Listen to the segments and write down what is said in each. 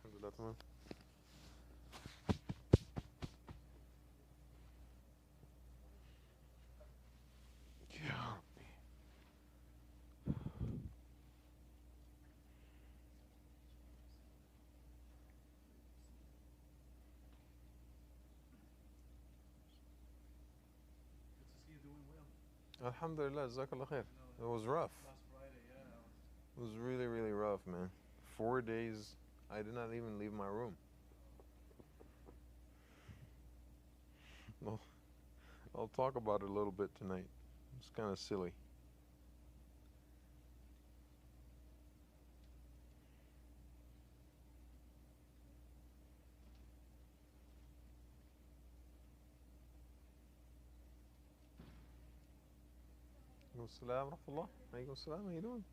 Alhamdulillah, tamam. Yeah. Alhamdulillah, jazakallah khair. It was rough. It was really, really rough, man. 4 days, I did not even leave my room. Well, I'll talk about it a little bit tonight. It's kind of silly. Assalam rahmatullah. Alaikum assalam. How you doing?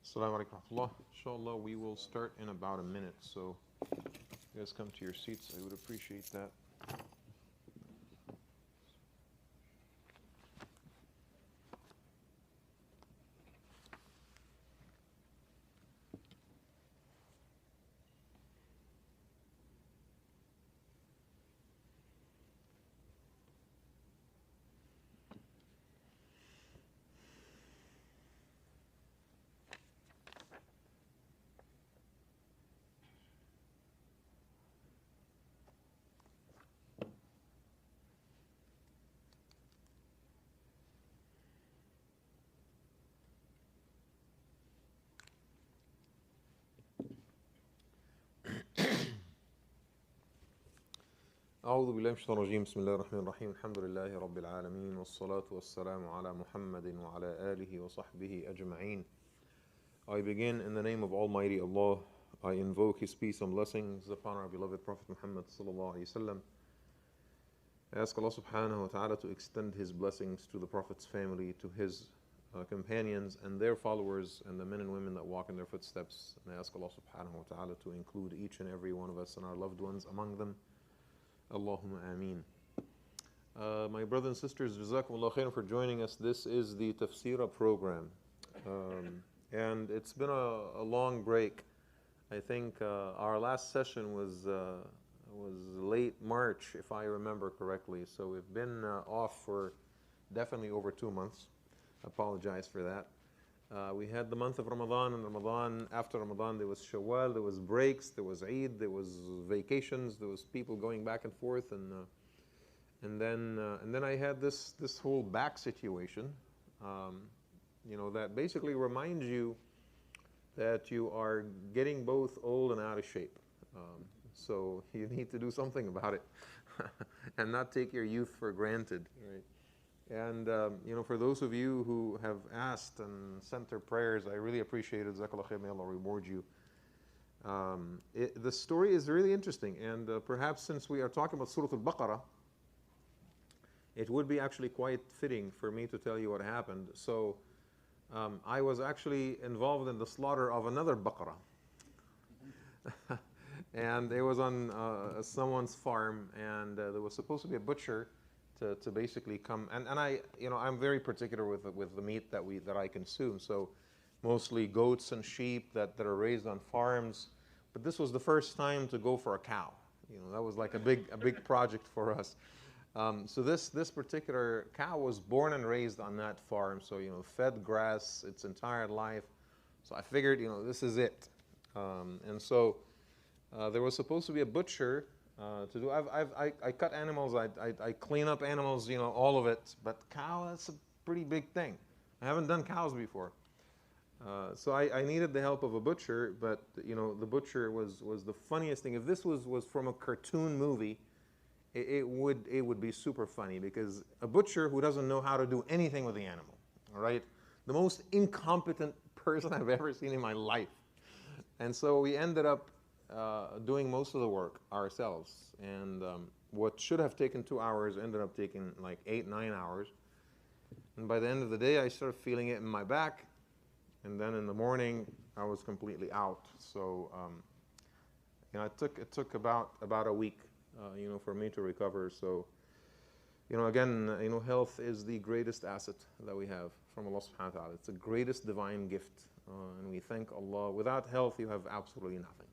Assalamu alaikum warahmatullah. Inshallah, we will start in about a minute. So, you guys come to your seats. I would appreciate that. أعوذ بالله من الشيطان الرجيم بسم الله الرحمن الرحيم الحمد لله رب العالمين والصلاة والسلام على محمد وعلى آله وصحبه أجمعين. I begin in the name of Almighty Allah. I invoke His peace and blessings upon our beloved Prophet Muhammad sallallahu alaihi wasallam. I ask Allah subhanahu wa ta'ala to extend His blessings to the Prophet's family, to his companions and their followers and the men and women that walk in their footsteps. And I ask Allah subhanahu wa ta'ala to include each and every one of us and our loved ones among them. Allahumma ameen. My brothers and sisters, Jazakumullah khairan for joining us. This is the Tafseerah program. And it's been a long break. I think our last session was late March, if I remember correctly. So we've been off for definitely over 2 months. Apologize for that. We had the month of Ramadan, and after Ramadan there was Shawwal, there was breaks, there was Eid, there was vacations, there was people going back and forth, and then I had this whole back situation, that basically reminds you that you are getting both old and out of shape. So you need to do something about it, and not take your youth for granted, right? And for those of you who have asked and sent their prayers, I really appreciate it. Jazakallah khair, may Allah reward you. The story is really interesting, and perhaps since we are talking about Surat Al Baqarah, it would be actually quite fitting for me to tell you what happened. So I was actually involved in the slaughter of another Baqarah. And it was on someone's farm, and there was supposed to be a butcher to basically come, and I'm very particular with the meat that I consume. So mostly goats and sheep that are raised on farms. But this was the first time to go for a cow. That was like a big project for us. So this particular cow was born and raised on that farm. So fed grass its entire life. So I figured this is it. And so there was supposed to be a butcher to do. I cut animals, I clean up animals, all of it. But cow, that's a pretty big thing. I haven't done cows before. So I needed the help of a butcher, but the butcher was the funniest thing. If this was from a cartoon movie, it would be super funny, because a butcher who doesn't know how to do anything with the animal, all right? The most incompetent person I've ever seen in my life. And so we ended up doing most of the work ourselves, and what should have taken 2 hours ended up taking like 8-9 hours. And by the end of the day, I started feeling it in my back, and then in the morning I was completely out. So it took about a week for me to recover. So again, health is the greatest asset that we have from Allah subhanahu wa ta'ala. It's the greatest divine gift, and we thank Allah. Without health, you have absolutely nothing.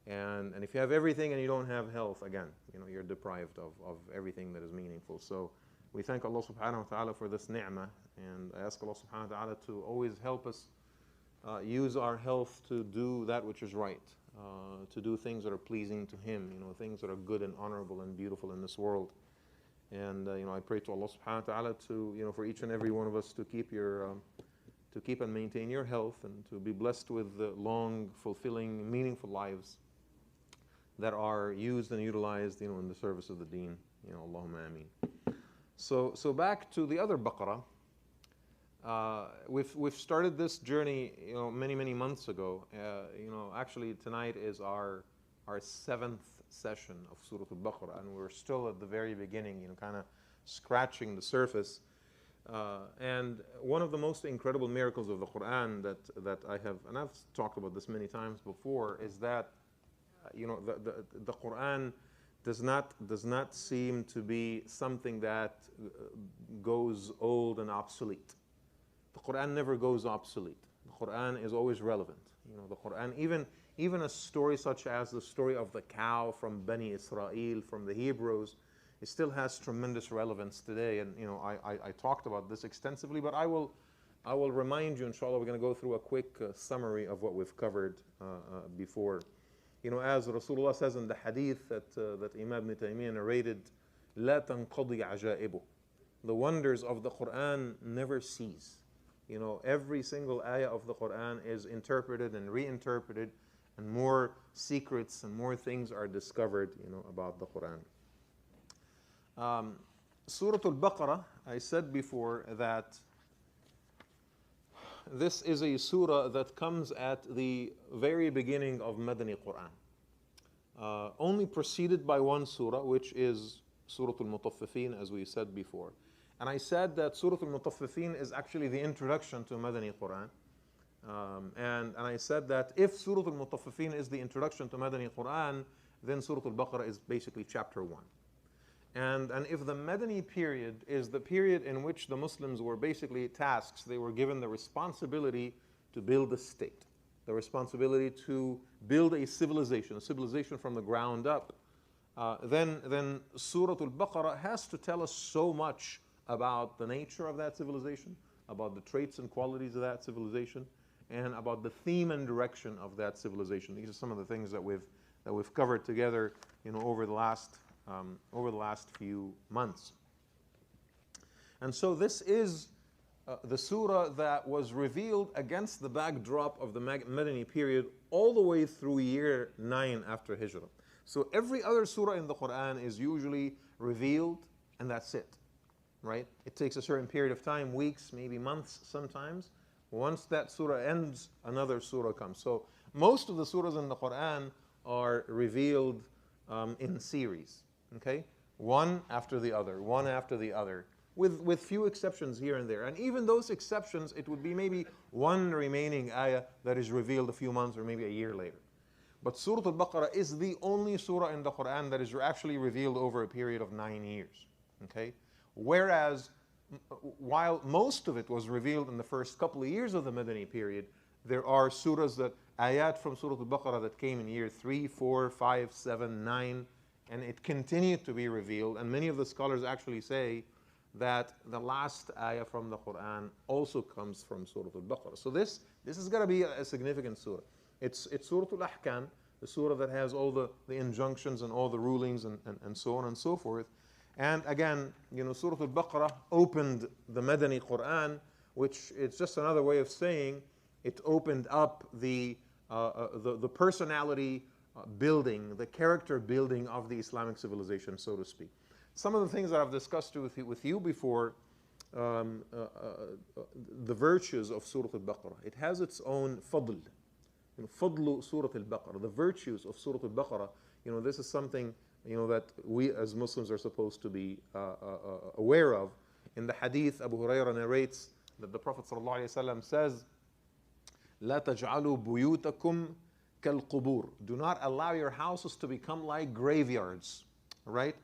And if you have everything and you don't have health, again, you're deprived of everything that is meaningful. So we thank Allah subhanahu wa ta'ala for this ni'mah, and I ask Allah subhanahu wa ta'ala to always help us use our health to do that which is right, to do things that are pleasing to Him, things that are good and honorable and beautiful in this world. And I pray to Allah subhanahu wa ta'ala to, for each and every one of us to keep and maintain your health, and to be blessed with long, fulfilling, meaningful lives that are used and utilized, in the service of the deen. Allahumma ameen. So back to the other Baqarah. We've started this journey, many months ago. Actually tonight is our 7th session of Surah Al Baqarah, and we're still at the very beginning, kind of scratching the surface. And one of the most incredible miracles of the Quran that I have, and I've talked about this many times before, is that the Quran does not seem to be something that goes old and obsolete. The Quran never goes obsolete. The Quran is always relevant. The Quran, even a story such as the story of the cow from Bani Israel, from the Hebrews, it still has tremendous relevance today. And I talked about this extensively, but I will remind you, inshallah. We're going to go through a quick summary of what we've covered before. As Rasulullah says in the hadith that Imam Ibn Taymiyyah narrated, لا تنقضي عجائبه. The wonders of the Quran never cease. Every single ayah of the Quran is interpreted and reinterpreted, and more secrets and more things are discovered, about the Quran. Surah Al Baqarah, I said before that this is a surah that comes at the very beginning of Madani Quran, only preceded by one surah, which is Surah Al Mutaffifin, as we said before. And I said that Surah Al-Mutaffifin is actually the introduction to Madani Quran. And I said that if Surah Al-Mutaffifin is the introduction to Madani Quran, then Surah Al-Baqarah is basically chapter 1. And if the Madani period is the period in which the Muslims were basically tasked, they were given the responsibility to build a state, the responsibility to build a civilization from the ground up, then Surah Al-Baqarah has to tell us so much about the nature of that civilization, about the traits and qualities of that civilization, and about the theme and direction of that civilization. These are some of the things that we've covered together, over the last few months. And so this is the surah that was revealed against the backdrop of the Madani period all the way through year 9 after Hijrah. So every other surah in the Quran is usually revealed and that's it, right? It takes a certain period of time, weeks, maybe months sometimes. Once that surah ends, another surah comes. So most of the surahs in the Quran are revealed in series, okay? One after the other, with few exceptions here and there. And even those exceptions, it would be maybe one remaining ayah that is revealed a few months or maybe a year later. But Surah Al-Baqarah is the only surah in the Quran that is actually revealed over a period of 9 years, okay? Whereas, while most of it was revealed in the first couple of years of the Madani period, there are surahs ayat from Surah Al-Baqarah that came in year 3, 4, 5, 7, 9, and it continued to be revealed. And many of the scholars actually say that the last ayah from the Quran also comes from Surah Al-Baqarah. So this is going to be a significant surah. It's Surah Al-Ahkam, the surah that has all the injunctions and all the rulings and so on and so forth. And again, Surah Al-Baqarah opened the Madani Quran, which it's just another way of saying it opened up the personality building, the character building of the Islamic civilization, so to speak. Some of the things that I've discussed with you before, the virtues of Surah Al-Baqarah. It has its own fadl. Fadlu Surah Al-Baqarah, the virtues of Surah Al-Baqarah. This is something that we as Muslims are supposed to be aware of. In the hadith, Abu Hurairah narrates that the Prophet ﷺ says, لا تجعلوا بيوتكم كالقبور. Do not allow your houses to become like graveyards, right?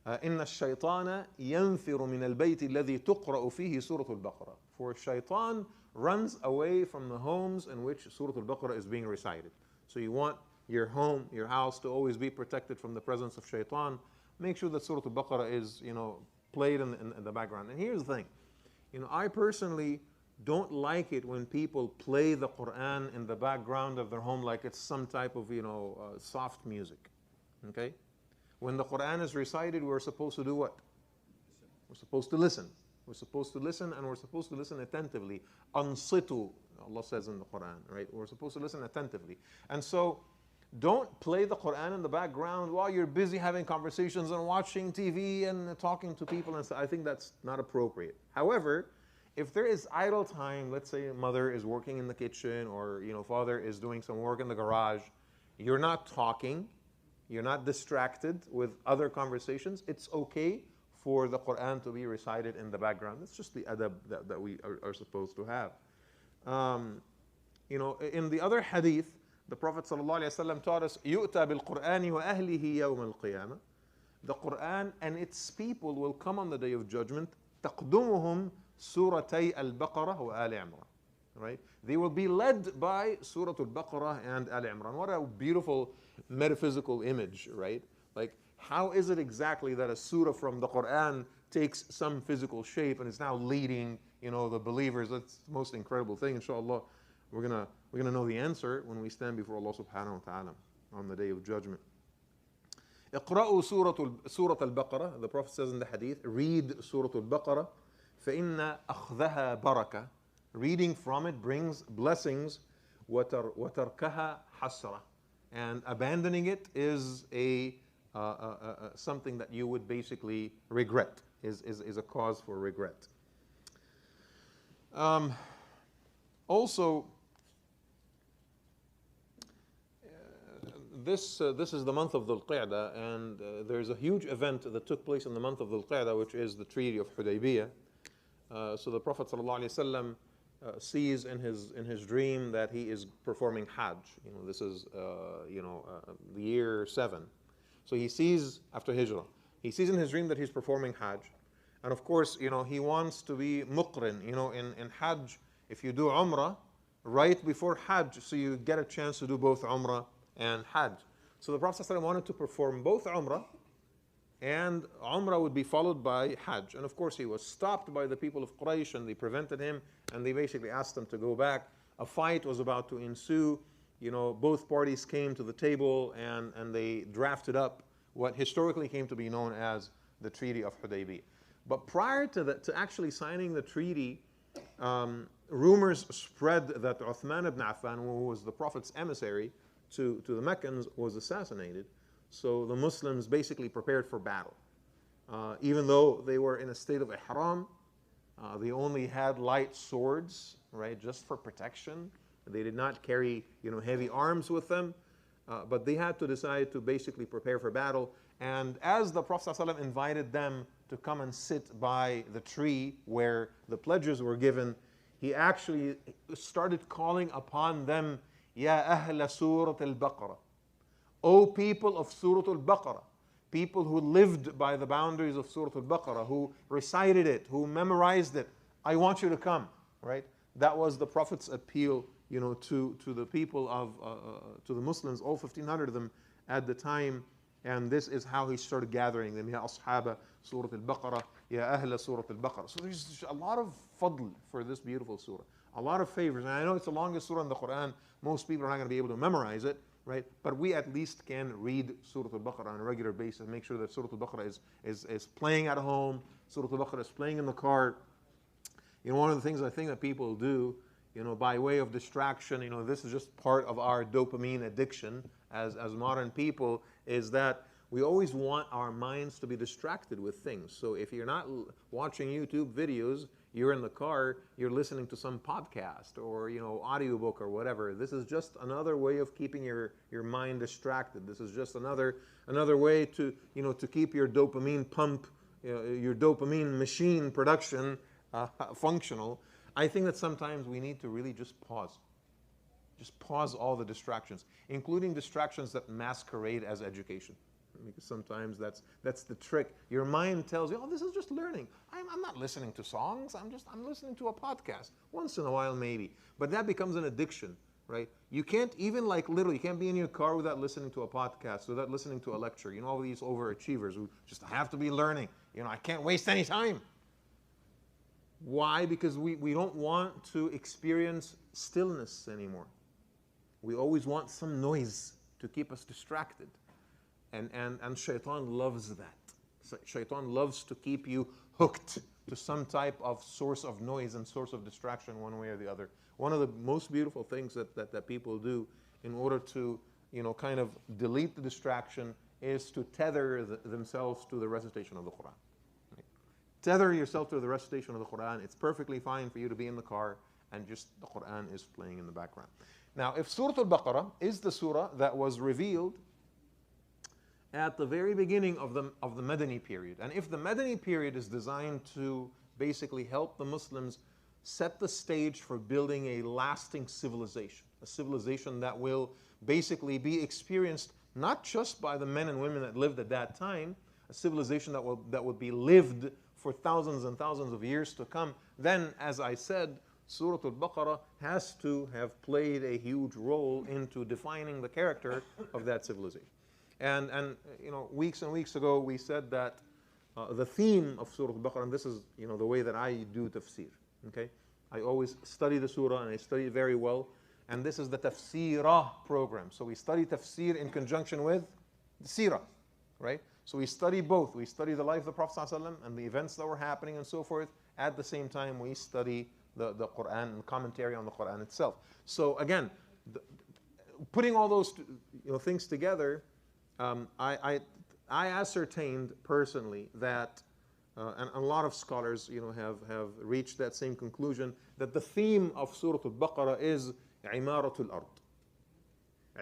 إن الشيطان ينفر من البيت الذي تقرأ فيه سورة البقرة. For shaitan runs away from the homes in which Surah Al-Baqarah is being recited. So you want your home, your house to always be protected from the presence of shaitan. Make sure that Surah Al-Baqarah is, played in the background. And here's the thing, I personally don't like it when people play the Quran in the background of their home like it's some type of, soft music, okay? When the Quran is recited, we're supposed to do what? We're supposed to listen. We're supposed to listen, and we're supposed to listen attentively. Ansitu, Allah says in the Quran, right? We're supposed to listen attentively. And so, don't play the Quran in the background while you're busy having conversations and watching TV and talking to people. And so I think that's not appropriate. However, if there is idle time, let's say mother is working in the kitchen or father is doing some work in the garage, you're not talking, you're not distracted with other conversations, it's okay for the Quran to be recited in the background. It's just the adab that we are supposed to have. In the other hadith, the Prophet ﷺ taught us, يُؤْتَى بِالْقُرْآنِ وَأَهْلِهِ يَوْمَ الْقِيَامَةِ. The Quran and its people will come on the Day of Judgment. تَقْدُمُهُمْ سُورَتَيْ الْبَقَرَةِ وَآلِ عِمْرَانِ. Right? They will be led by Surah Al-Baqarah and Al Imran. What a beautiful metaphysical image, right? Like, how is it exactly that a surah from the Quran takes some physical shape and is now leading, the believers? That's the most incredible thing. Inshallah, we're gonna know the answer when we stand before Allah subhanahu wa ta'ala on the Day of Judgment. اقرأوا Surah Al-Baqarah. The Prophet says in the hadith, read Surah Al-Baqarah. فإن أخذها بركة. Reading from it brings blessings. وتركها حسرة. And abandoning it is something that you would basically regret, is a cause for regret. Also, this is the month of Dhul Qa'dah, and there's a huge event that took place in the month of Dhul Qa'dah, which is the Treaty of Hudaybiyah. So the Prophet ﷺ sees in his dream that he is performing Hajj. This is the year 7. So he sees after Hijrah. He sees in his dream that he's performing Hajj, and of course, he wants to be muqrin. In Hajj, if you do Umrah right before Hajj, so you get a chance to do both Umrah and Hajj. So the Prophet ﷺ wanted to perform both Umrah, and Umrah would be followed by Hajj. And of course, he was stopped by the people of Quraysh, and they prevented him, and they basically asked him to go back. A fight was about to ensue. Both parties came to the table, and they drafted up what historically came to be known as the Treaty of Hudaybiyah. But prior to actually signing the treaty, rumors spread that Uthman ibn Affan, who was the Prophet's emissary to the Meccans, was assassinated. So the Muslims basically prepared for battle. Even though they were in a state of ihram, they only had light swords, right, just for protection. They did not carry, heavy arms with them, but they had to decide to basically prepare for battle. And as the Prophet ﷺ invited them to come and sit by the tree where the pledges were given, he actually started calling upon them, Ya Ahla Surat Al Baqarah, O people of Surat Al Baqarah, people who lived by the boundaries of Surat Al Baqarah, who recited it, who memorized it, I want you to come, right? That was the Prophet's appeal, to the people to the Muslims, all 1,500 of them at the time. And this is how he started gathering them. Ya Ashaba Surat Al Baqarah, Ya Ahla Surat Al Baqarah. So there's a lot of fadl for this beautiful surah. A lot of favors. And I know it's the longest surah in the Quran. Most people are not going to be able to memorize it, right? But we at least can read Surah Al Baqarah on a regular basis. Make sure that Surah Al Baqarah is playing at home. Surah Al Baqarah is playing in the car. One of the things I think that people do, by way of distraction, this is just part of our dopamine addiction as modern people, is that we always want our minds to be distracted with things. So if you're not watching YouTube videos, you're in the car, you're listening to some podcast or audiobook or whatever. This is just another way of keeping your mind distracted. This is just another way to to keep your dopamine pump, your dopamine machine production functional. I think that sometimes we need to really just pause. Just pause all the distractions, including distractions that masquerade as education. Because sometimes that's the trick. Your mind tells you, oh, this is just learning. I'm not listening to songs. I'm listening to a podcast. Once in a while, maybe. But that becomes an addiction, right? You can't even literally, you can't be in your car without listening to a podcast, without listening to a lecture. All these overachievers who just have to be learning. I can't waste any time. Why? Because we don't want to experience stillness anymore. We always want some noise to keep us distracted. And shaitan loves that. Shaitan loves to keep you hooked to some type of source of noise and source of distraction one way or the other. One of the most beautiful things that people do in order to kind of delete the distraction is to tether themselves to the recitation of the Quran. Right? Tether yourself to the recitation of the Quran. It's perfectly fine for you to be in the car and just the Quran is playing in the background. Now, if Surah Al Baqarah is the surah that was revealed at the very beginning of the Madani period, and if the Madani period is designed to basically help the Muslims set the stage for building a lasting civilization, a civilization that will basically be experienced not just by the men and women that lived at that time, a civilization that would be lived for thousands and thousands of years to come, then, as I said, Surah Al Baqarah has to have played a huge role into defining the character of that civilization. And weeks and weeks ago we said that the theme of Surah Al Baqarah, and this is the way that I do tafsir. Okay, I always study the surah and I study it very well. And this is the Tafseerah program. So we study tafsir in conjunction with the seerah, right? So we study both. We study the life of the Prophet ﷺ and the events that were happening and so forth. At the same time, we study the Quran and commentary on the Quran itself. So again, putting all those things together, I ascertained personally that, and a lot of scholars have reached that same conclusion, that the theme of Surah Al Baqarah is Imaratul Ard.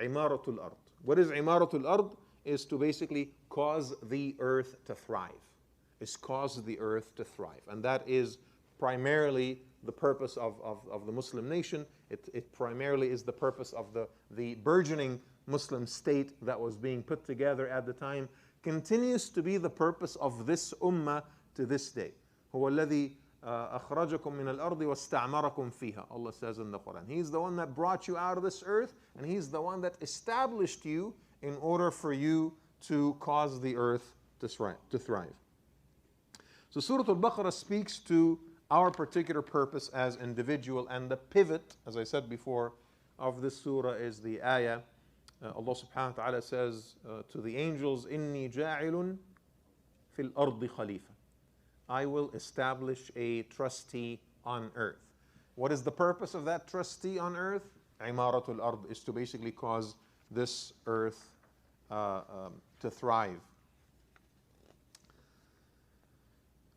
Imaratul Ard. What is imaratul ard? Is to basically cause the earth to thrive. Is cause the earth to thrive. And that is primarily the purpose of the Muslim nation. It primarily is the purpose of the burgeoning Muslim state that was being put together at the time. Continues to be the purpose of this ummah to this day. هو الذي أخرجكم من الأرض واستعمركم فيها. Allah says in the Quran. He's the one that brought you out of this earth, and He's the one that established you in order for you to cause the earth to thrive. So Surah Al Baqarah speaks to our particular purpose as individual, and the pivot, as I said before, of this surah is the ayah. Allah subhanahu wa ta'ala says to the angels, إِنِّي جَاعِلٌ فِي الْأَرْضِ خَلِيفَةً. I will establish a trustee on earth. What is the purpose of that trustee on earth? Imaratul ard is to basically cause this earth to thrive.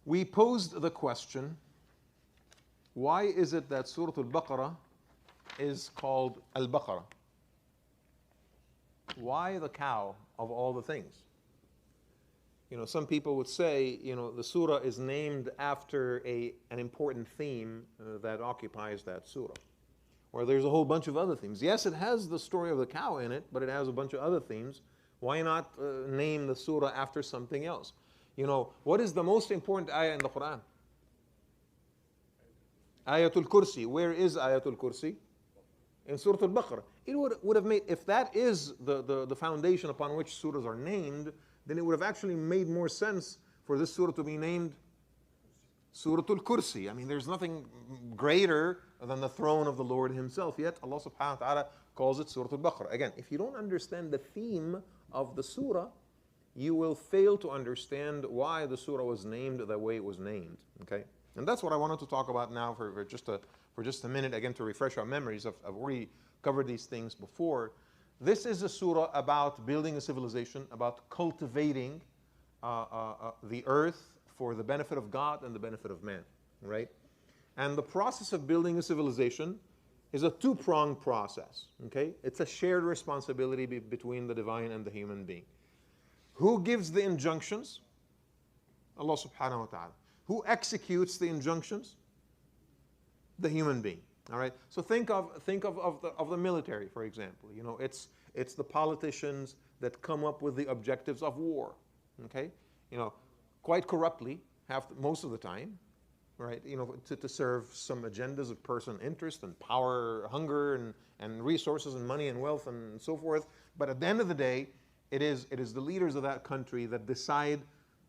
We posed the question, why is it that Surah Al Baqarah is called Al Baqarah? Why the cow of all the things? You know, some people would say, you know, the surah is named after an important theme that occupies that surah. Or there's a whole bunch of other themes. Yes, it has the story of the cow in it, but it has a bunch of other themes. Why not name the surah after something else? You know, what is the most important ayah in the Quran? Ayatul Kursi. Where is Ayatul Kursi? In Surah Al Baqarah. It would have made, if that is the foundation upon which surahs are named, then it would have actually made more sense for this surah to be named Surah Al Kursi. I mean, there's nothing greater than the throne of the Lord Himself. Yet Allah subhanahu wa ta'ala calls it Surah Al Baqarah. Again, if you don't understand the theme of the surah, you will fail to understand why the surah was named the way it was named. Okay? And that's what I wanted to talk about now for just a minute, again, to refresh our memories. I've already covered these things before. This is a surah about building a civilization, about cultivating the earth for the benefit of God and the benefit of man, right? And the process of building a civilization is a two-pronged process, okay? It's a shared responsibility between the divine and the human being. Who gives the injunctions? Allah subhanahu wa ta'ala. Who executes the injunctions? The human being. All right. So think of the military, for example. You know, it's the politicians that come up with the objectives of war. Okay. You know, quite corruptly, most of the time, right? You know, to serve some agendas of personal interest and power, hunger, and resources and money and wealth and so forth. But at the end of the day, it is the leaders of that country that decide,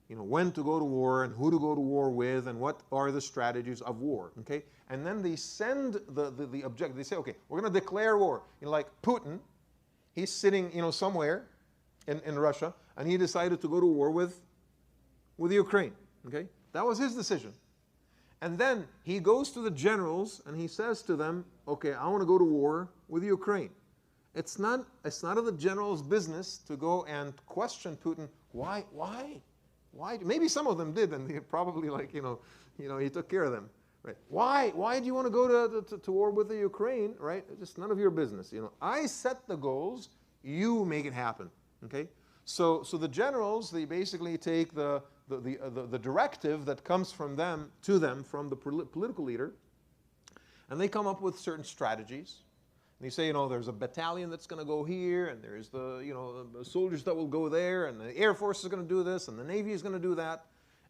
you know, when to go to war and who to go to war with and what are the strategies of war, okay? And then they send the objective. They say, okay, we're going to declare war. You know, like Putin, he's sitting, you know, somewhere in Russia, and he decided to go to war with Ukraine, okay? That was his decision. And then he goes to the generals and he says to them, okay, I want to go to war with Ukraine. It's not of the general's business to go and question Putin. Why? Maybe some of them did, and they probably, like, you know, he took care of them, right? Why do you want to go to war with the Ukraine, right? It's just none of your business. You know, I set the goals, you make it happen, okay? So the generals, they basically take the directive that comes from them to them from the political leader, and they come up with certain strategies. And you say, you know, there's a battalion that's going to go here, and there's the soldiers that will go there, and the Air Force is going to do this, and the Navy is going to do that.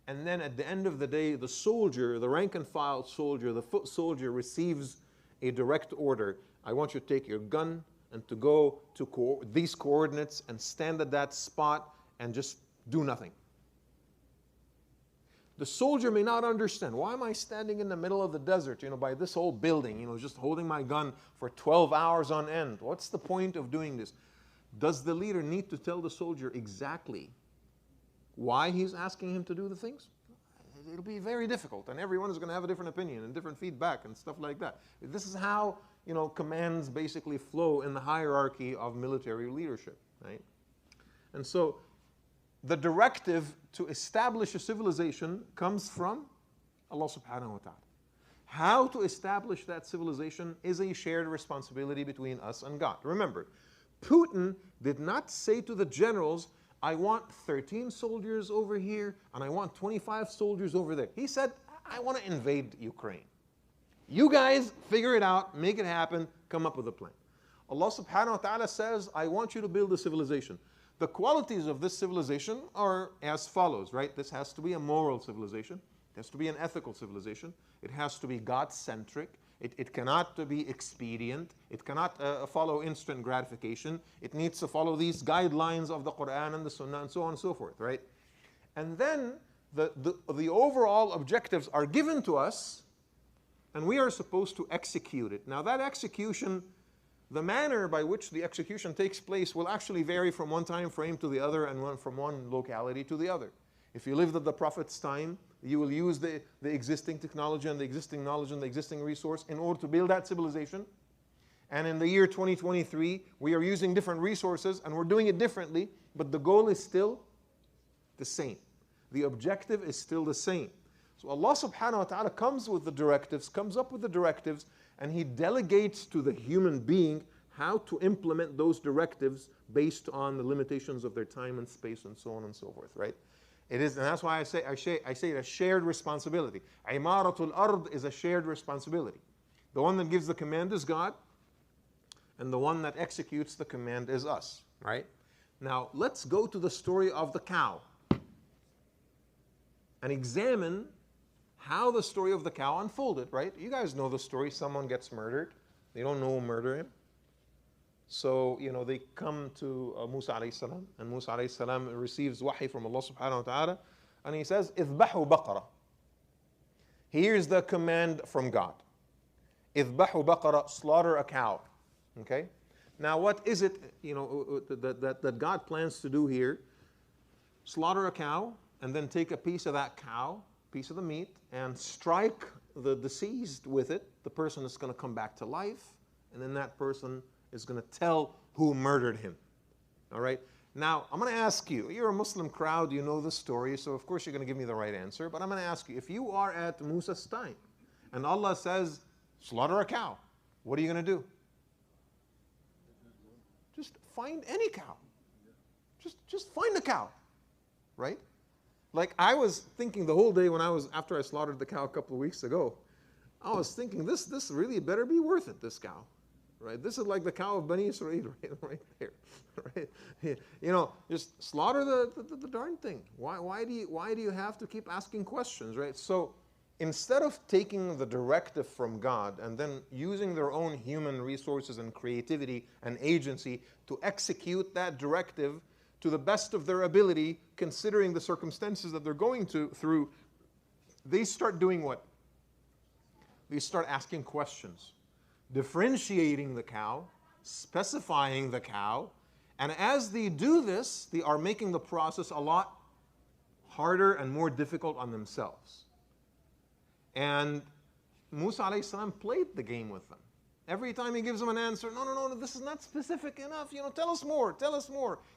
And then at the end of the day, the soldier, the rank and file soldier, the foot soldier receives a direct order. I want you to take your gun and to go to these coordinates and stand at that spot and just do nothing. The soldier may not understand. Why am I standing in the middle of the desert, you know, by this whole building, you know, just holding my gun for 12 hours on end? What's the point of doing this? Does the leader need to tell the soldier exactly why he's asking him to do the things? It'll be very difficult, and everyone is going to have a different opinion and different feedback and stuff like that. This is how, you know, commands basically flow in the hierarchy of military leadership, right? And so the directive to establish a civilization comes from Allah subhanahu wa ta'ala. How to establish that civilization is a shared responsibility between us and God. Remember, Putin did not say to the generals, I want 13 soldiers over here and I want 25 soldiers over there. He said, I want to invade Ukraine. You guys figure it out, make it happen, come up with a plan. Allah subhanahu wa ta'ala says, I want you to build a civilization. The qualities of this civilization are as follows, right? This has to be a moral civilization. It has to be an ethical civilization. It has to be God-centric. It cannot be expedient. It cannot follow instant gratification. It needs to follow these guidelines of the Quran and the Sunnah and so on and so forth, right? And then the overall objectives are given to us and we are supposed to execute it. Now that execution, the manner by which the execution takes place will actually vary from one time frame to the other and from one locality to the other. If you lived at the Prophet's time, you will use the existing technology and the existing knowledge and the existing resource in order to build that civilization. And in the year 2023, we are using different resources and we're doing it differently, but the goal is still the same. The objective is still the same. So Allah subhanahu wa ta'ala comes up with the directives, and He delegates to the human being how to implement those directives based on the limitations of their time and space and so on and so forth, right? It is, and that's why I say it a shared responsibility. Imaratul ard is a shared responsibility. The one that gives the command is God, and the one that executes the command is us, right? Now, let's go to the story of the cow and examine how the story of the cow unfolded, right? You guys know the story. Someone gets murdered. They don't know who murdered him. So, they come to Musa alayhi salam, and Musa alayhi salam receives wahi from Allah subhanahu wa ta'ala, and he says, اذبحوا بقرة. Here's the command from God. اذبحوا بقرة, slaughter a cow. Okay? Now what is it, that God plans to do here? Slaughter a cow, and then take a piece of that cow, piece of the meat, and strike the deceased with it. The person is going to come back to life, and then that person is going to tell who murdered him. All right? Now, I'm going to ask you, you're a Muslim crowd, you know the story, so of course you're going to give me the right answer, but I'm going to ask you, if you are at Musa's time, and Allah says, slaughter a cow, what are you going to do? Just find any cow. Just find a cow, right? Like I was thinking the whole day after I slaughtered the cow a couple of weeks ago, I was thinking this really better be worth it, this cow. Right? This is like the cow of Bani Israel right there. Right? Just slaughter the darn thing. Why do you have to keep asking questions, right? So instead of taking the directive from God and then using their own human resources and creativity and agency to execute that directive to the best of their ability, considering the circumstances that they're going through, they start doing what? They start asking questions, differentiating the cow, specifying the cow, and as they do this, they are making the process a lot harder and more difficult on themselves. And Musa alayhi salam played the game with them. Every time he gives them an answer, no, this is not specific enough. Tell us more.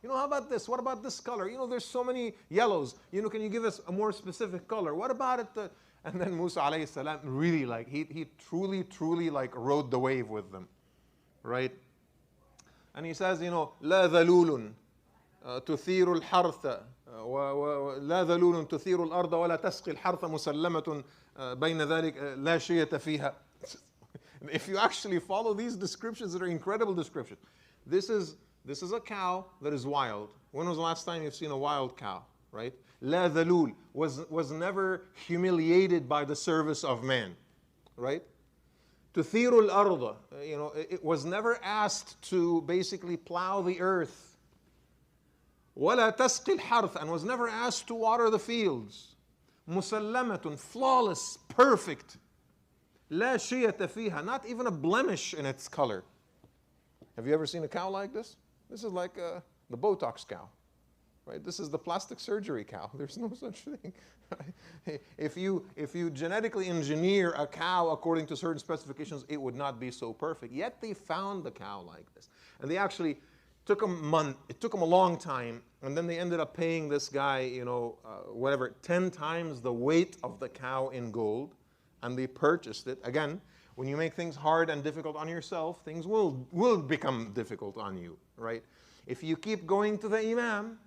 How about this? What about this color? There's so many yellows. Can you give us a more specific color? What about it? And then Musa alayhi salam really he truly rode the wave with them, right? And he says, لا ذلول تثير الحرث لا ذلول تثير الأرض ولا تسقي الحرث مسلمة بين ذلك لا شية فيها. If you actually follow these descriptions, that are incredible descriptions. This is a cow that is wild. When was the last time you've seen a wild cow, right? La dhalul was never humiliated by the service of man, right? Tuthiru al-arda, it was never asked to basically plow the earth. Wala tasqi al-harth, and was never asked to water the fields. Musallamatun, flawless, perfect. La shiyata fiha, not even a blemish in its color. Have you ever seen a cow like this? This is like the Botox cow, right? This is the plastic surgery cow. There's no such thing. Right? If you genetically engineer a cow according to certain specifications, it would not be so perfect. Yet they found the cow like this, and they actually took them a long time, and then they ended up paying this guy, 10 times the weight of the cow in gold. And they purchased it. Again, When you make things hard and difficult on yourself, things will become difficult on you, right? If you keep going to the imam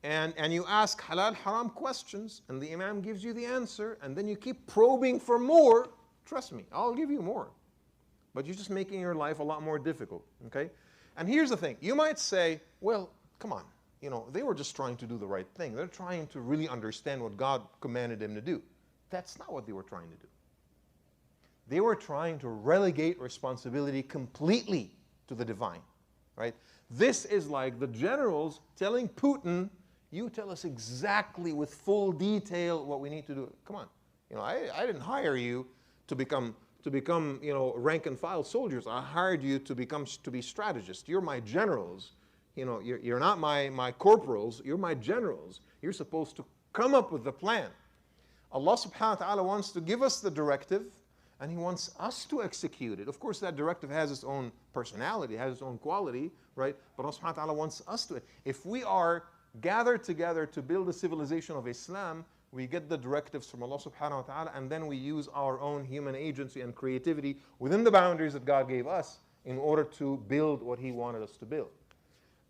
and you ask halal haram questions and the imam gives you the answer and then you keep probing for more, trust me, I'll give you more. But you're just making your life a lot more difficult, okay? And here's the thing. You might say, well, come on. You know, they were just trying to do the right thing. They're trying to really understand what God commanded them to do. That's not what they were trying to do. They were trying to relegate responsibility completely to the divine, right? This is like the generals telling Putin, you tell us exactly with full detail what we need to do. Come on. You know, I didn't hire you to become you know, rank and file soldiers. I hired you to be strategists. You're my generals. You know, you're not my corporals. You're my generals. You're supposed to come up with the plan. Allah subhanahu wa ta'ala wants to give us the directive and He wants us to execute it. Of course, that directive has its own personality, has its own quality, right? But Allah subhanahu wa ta'ala wants us to. If we are gathered together to build a civilization of Islam, we get the directives from Allah subhanahu wa ta'ala and then we use our own human agency and creativity within the boundaries that God gave us in order to build what He wanted us to build.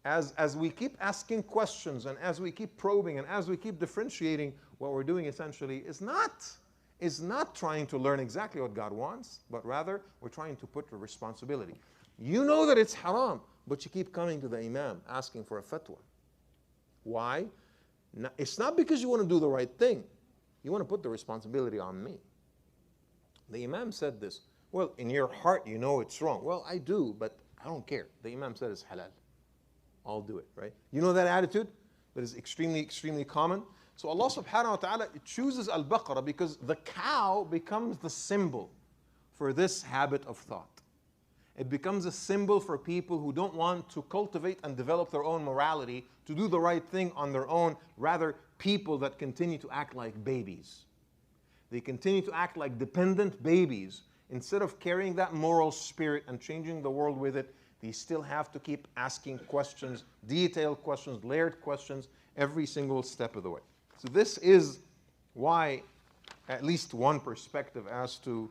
As we keep asking questions and as we keep probing and as we keep differentiating, what we're doing essentially is not trying to learn exactly what God wants, but rather we're trying to put the responsibility. You know that it's haram, but you keep coming to the imam asking for a fatwa. Why? It's not because you want to do the right thing. You want to put the responsibility on me. The imam said this. Well, in your heart you know it's wrong. Well, I do, but I don't care. The imam said it's halal. I'll do it, right? You know that attitude that is extremely, extremely common? So Allah subhanahu wa ta'ala chooses Al Baqarah because the cow becomes the symbol for this habit of thought. It becomes a symbol for people who don't want to cultivate and develop their own morality, to do the right thing on their own, rather people that continue to act like babies. They continue to act like dependent babies. Instead of carrying that moral spirit and changing the world with it, they still have to keep asking questions, detailed questions, layered questions, every single step of the way. So this is why, at least one perspective as to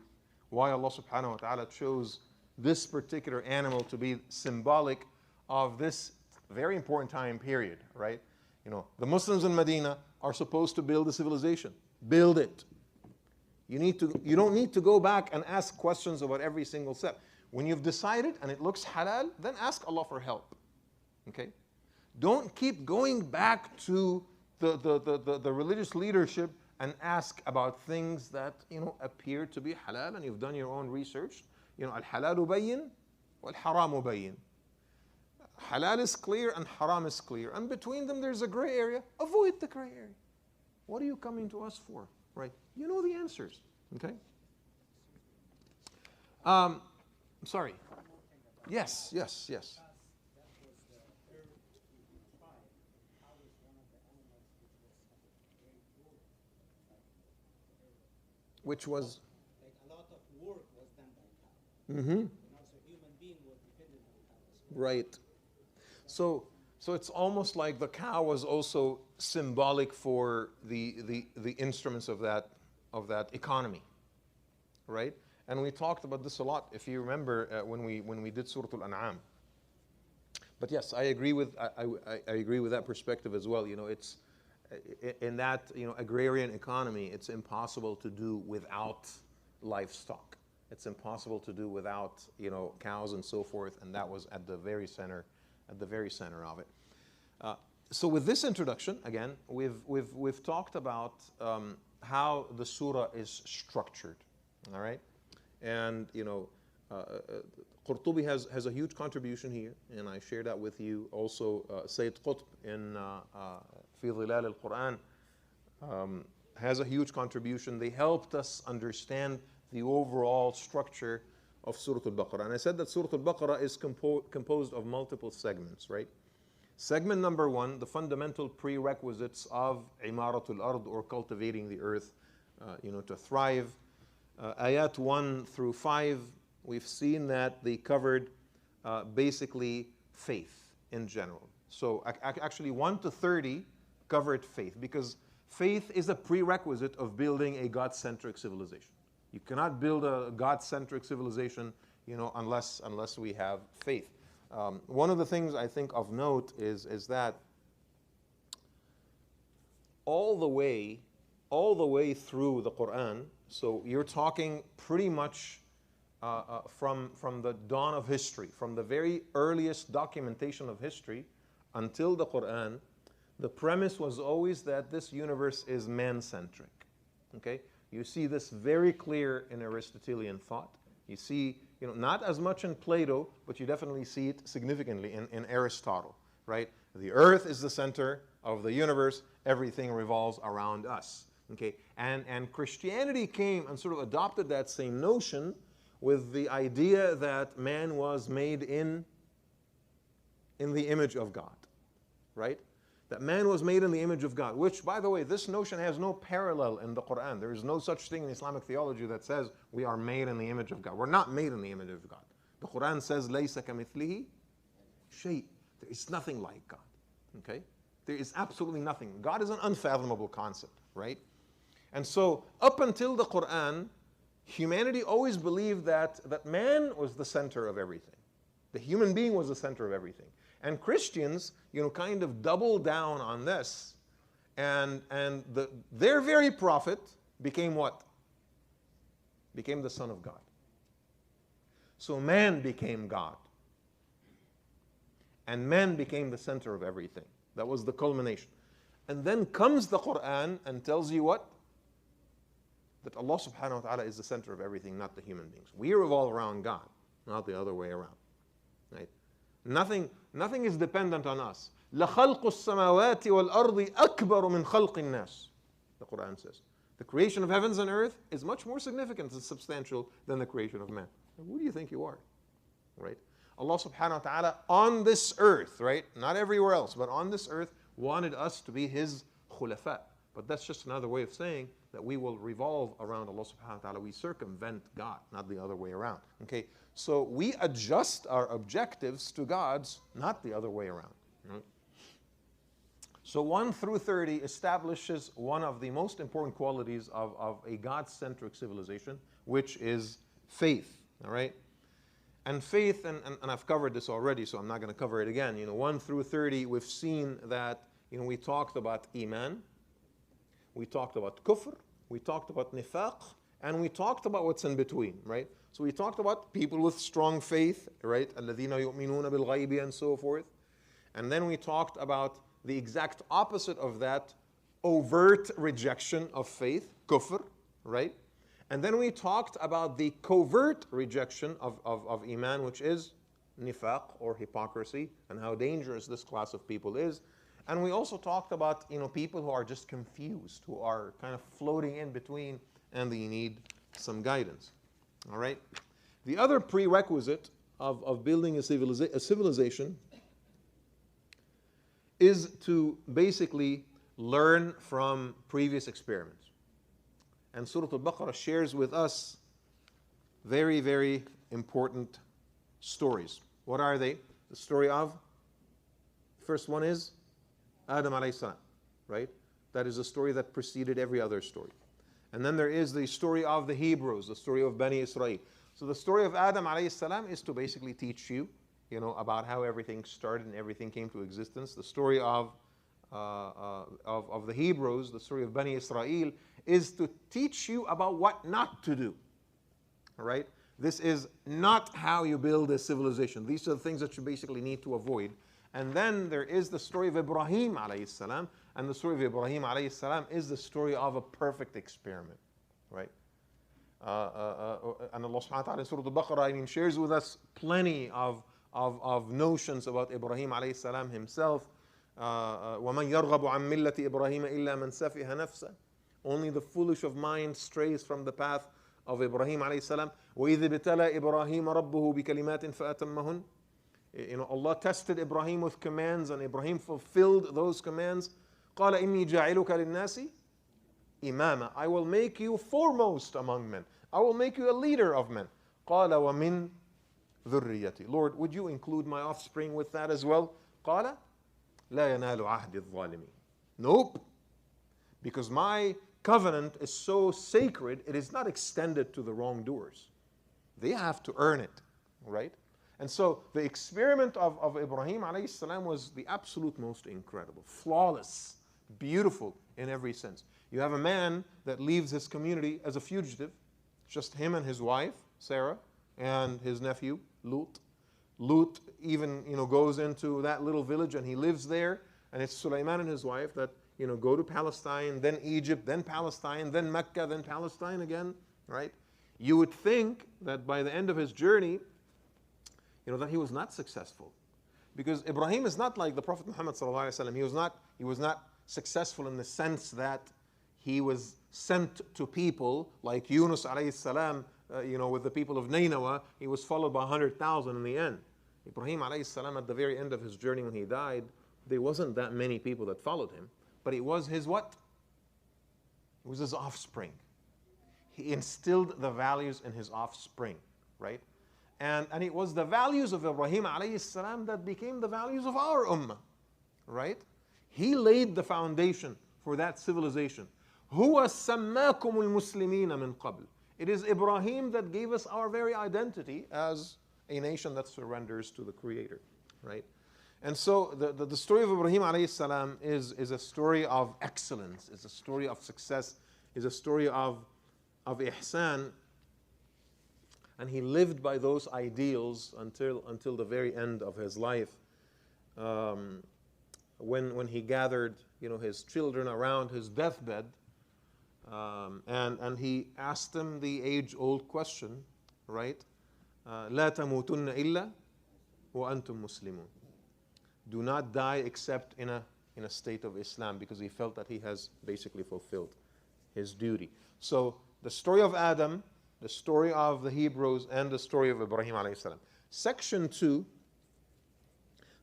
why Allah subhanahu wa ta'ala chose this particular animal to be symbolic of this very important time period, right? You know, the Muslims in Medina are supposed to build a civilization. Build it. You don't need to go back and ask questions about every single step. When you've decided and it looks halal, then ask Allah for help. Okay? Don't keep going back to the religious leadership and ask about things that, you know, appear to be halal and you've done your own research. You know, al-halalu bayyin wal-haramu bayyin. Halal is clear and haram is clear. And between them there's a gray area. Avoid the gray area. What are you coming to us for? Right? You know the answers. Okay? Sorry. Yes, yes, yes. Which was? Like a lot of work was done by cow. Mm-hmm. And also human being was dependent on cow as well. Right. So it's almost like the cow was also symbolic for the instruments of that economy, right? And we talked about this a lot, if you remember, when we did Surah Al-An'am. But yes, I agree with that perspective as well. You know, it's in that, you know, agrarian economy, it's impossible to do without livestock. It's impossible to do without, you know, cows and so forth. And that was at the very center of it. So with this introduction, again, we've talked about how the surah is structured. All right. And, you know, Qurtubi has a huge contribution here, and I share that with you. Also, Sayyid Qutb in في ظلال القرآن has a huge contribution. They helped us understand the overall structure of Surah Al Baqarah. And I said that Surah Al Baqarah is composed of multiple segments, right? Segment number one, the fundamental prerequisites of Imaratul Ard, or cultivating the earth, you know, to thrive. Ayat 1 through 5, we've seen that they covered basically faith in general. So actually 1 to 30 covered faith, because faith is a prerequisite of building a God-centric civilization. You cannot build a God-centric civilization, unless we have faith. One of the things I think of note is that all the way through the Quran, so you're talking pretty much from the dawn of history, from the very earliest documentation of history until the Quran, the premise was always that this universe is man-centric. Okay? You see this very clear in Aristotelian thought. You see, not as much in Plato, but you definitely see it significantly in Aristotle, right? The earth is the center of the universe. Everything revolves around us. Okay? And Christianity came and sort of adopted that same notion with the idea that man was made in the image of God, right? That man was made in the image of God, which, by the way, this notion has no parallel in the Quran. There is no such thing in Islamic theology that says we are made in the image of God. We're not made in the image of God. The Quran says, لَيْسَ كَمِثْلِهِ شَيْءٍ. There is nothing like God, okay? There is absolutely nothing. God is an unfathomable concept, right? And so, up until the Quran, humanity always believed that man was the center of everything. The human being was the center of everything. And Christians, kind of doubled down on this, and their very prophet became what? Became the Son of God. So man became God. And man became the center of everything. That was the culmination. And then comes the Quran and tells you what? That Allah subhanahu wa ta'ala is the center of everything, not the human beings. We revolve around God, not the other way around. Right? Nothing is dependent on us. لَخَلْقُ السَّمَاوَاتِ وَالْأَرْضِ أَكْبَرُ مِنْ خَلْقِ النَّاسِ. The Quran says. The creation of heavens and earth is much more significant and substantial than the creation of man. Who do you think you are? Right? Allah subhanahu wa ta'ala on this earth, right? Not everywhere else, but on this earth, wanted us to be His khulafa. But that's just another way of saying that we will revolve around Allah subhanahu wa ta'ala. We circumvent God, not the other way around. Okay? So we adjust our objectives to God's, not the other way around. Right? So 1 through 30 establishes one of the most important qualities of a God-centric civilization, which is faith. All right? And faith, and I've covered this already, so I'm not going to cover it again. 1 through 30, we've seen that, we talked about iman, we talked about kufr, we talked about nifaq, and we talked about what's in between, right? So we talked about people with strong faith, right? الَّذِينَ يُؤْمِنُونَ بِالْغَيْبِ and so forth. And then we talked about the exact opposite of that, overt rejection of faith, kufr, right? And then we talked about the covert rejection of iman, which is nifaq, or hypocrisy, and how dangerous this class of people is. And we also talked about, people who are just confused, who are kind of floating in between, and they need some guidance. All right? The other prerequisite of building a civilization is to basically learn from previous experiments. And Surat Al Baqarah shares with us very, very important stories. What are they? The story of, first one is Adam alayhi salam, right? That is a story that preceded every other story. And then there is the story of the Hebrews, the story of Bani Israel. So the story of Adam alayhi salam is to basically teach you, about how everything started and everything came to existence. The story of the Hebrews, the story of Bani Israel, is to teach you about what not to do. All right? This is not how you build a civilization. These are the things that you basically need to avoid. And then there is the story of Ibrahim alayhi salam, and the story of Ibrahim alayhi salam is the story of a perfect experiment, right? And Allah subhanahu wa ta'ala in Surah Al Baqarah shares with us plenty of notions about Ibrahim alayhi salam himself. وَمَنْ يَرْغَبُ عَنْ مِلَّةِ إِبْرَاهِيمَ إِلَّا مَنْ سَفِهَ نَفْسَهُ. Only the foolish of mind strays from the path of Ibrahim alayhi salam. وَإِذِ ابْتَلَى إِبْرَاهِيمَ رَبُّهُ بِكَلِمَاتٍ فَأَتَمَّهُنْ. Allah tested Ibrahim with commands, and Ibrahim fulfilled those commands. قَالَ إِنِّي جَاعِلُكَ لِلنَّاسِ إِمَامًا. I will make you foremost among men. I will make you a leader of men. قَالَ وَمِنْ ذُرِّيَّتِي. Lord, would you include my offspring with that as well? قَالَ لَا يَنَالُ عَهْدِ الظَّالِمِينَ. Nope. Because my covenant is so sacred, it is not extended to the wrongdoers. They have to earn it, right? And so the experiment of Ibrahim alayhi salam was the absolute most incredible, flawless, beautiful in every sense. You have a man that leaves his community as a fugitive, just him and his wife, Sarah, and his nephew, Lut. Lut even, goes into that little village and he lives there, and it's Sulaiman and his wife that, go to Palestine, then Egypt, then Palestine, then Mecca, then Palestine again, right? You would think that by the end of his journey, that he was not successful. Because Ibrahim is not like the Prophet Muhammad sallallahu alaihi wasallam. He was not successful in the sense that he was sent to people like Yunus alayhi salam, with the people of Nineveh. He was followed by 100,000 in the end. Ibrahim alayhi salam, at the very end of his journey when he died, there wasn't that many people that followed him, but it was his what? It was his offspring. He instilled the values in his offspring, right? And it was the values of Ibrahim alayhi salam that became the values of our ummah, right? He laid the foundation for that civilization. هُوَ سَمَّاكُمُ الْمُسْلِمِينَ مِنْ قَبْلِ. It is Ibrahim that gave us our very identity as a nation that surrenders to the Creator, right? And so the story of Ibrahim alayhi salam is a story of excellence, is a story of success, is a story of ihsan. And he lived by those ideals until the very end of his life. When he gathered, his children around his deathbed, and he asked them the age-old question, right? لا تموتن إلا وأنتم مسلمون. Do not die except in a state of Islam, because he felt that he has basically fulfilled his duty. So the story of Adam, the story of the Hebrews, and the story of Ibrahim alayhi salam. Section 2,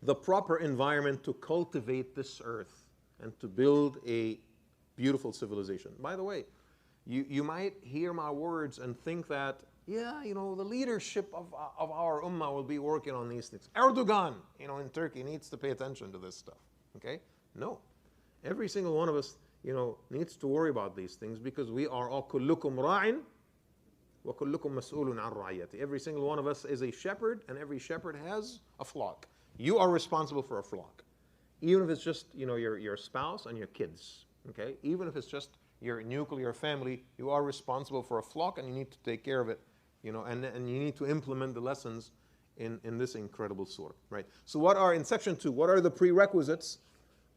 the proper environment to cultivate this earth and to build a beautiful civilization. By the way, you might hear my words and think that, the leadership of our ummah will be working on these things. Erdogan, in Turkey needs to pay attention to this stuff, okay? No. Every single one of us, needs to worry about these things, because we are all kullukum ra'in wa kullukum mas'ulun an ra'iyati. Every single one of us is a shepherd, and every shepherd has a flock. You are responsible for a flock. Even if it's just, your spouse and your kids, okay? Even if it's just your nuclear family, you are responsible for a flock, and you need to take care of it, and you need to implement the lessons in this incredible surah, right? So in section 2, what are the prerequisites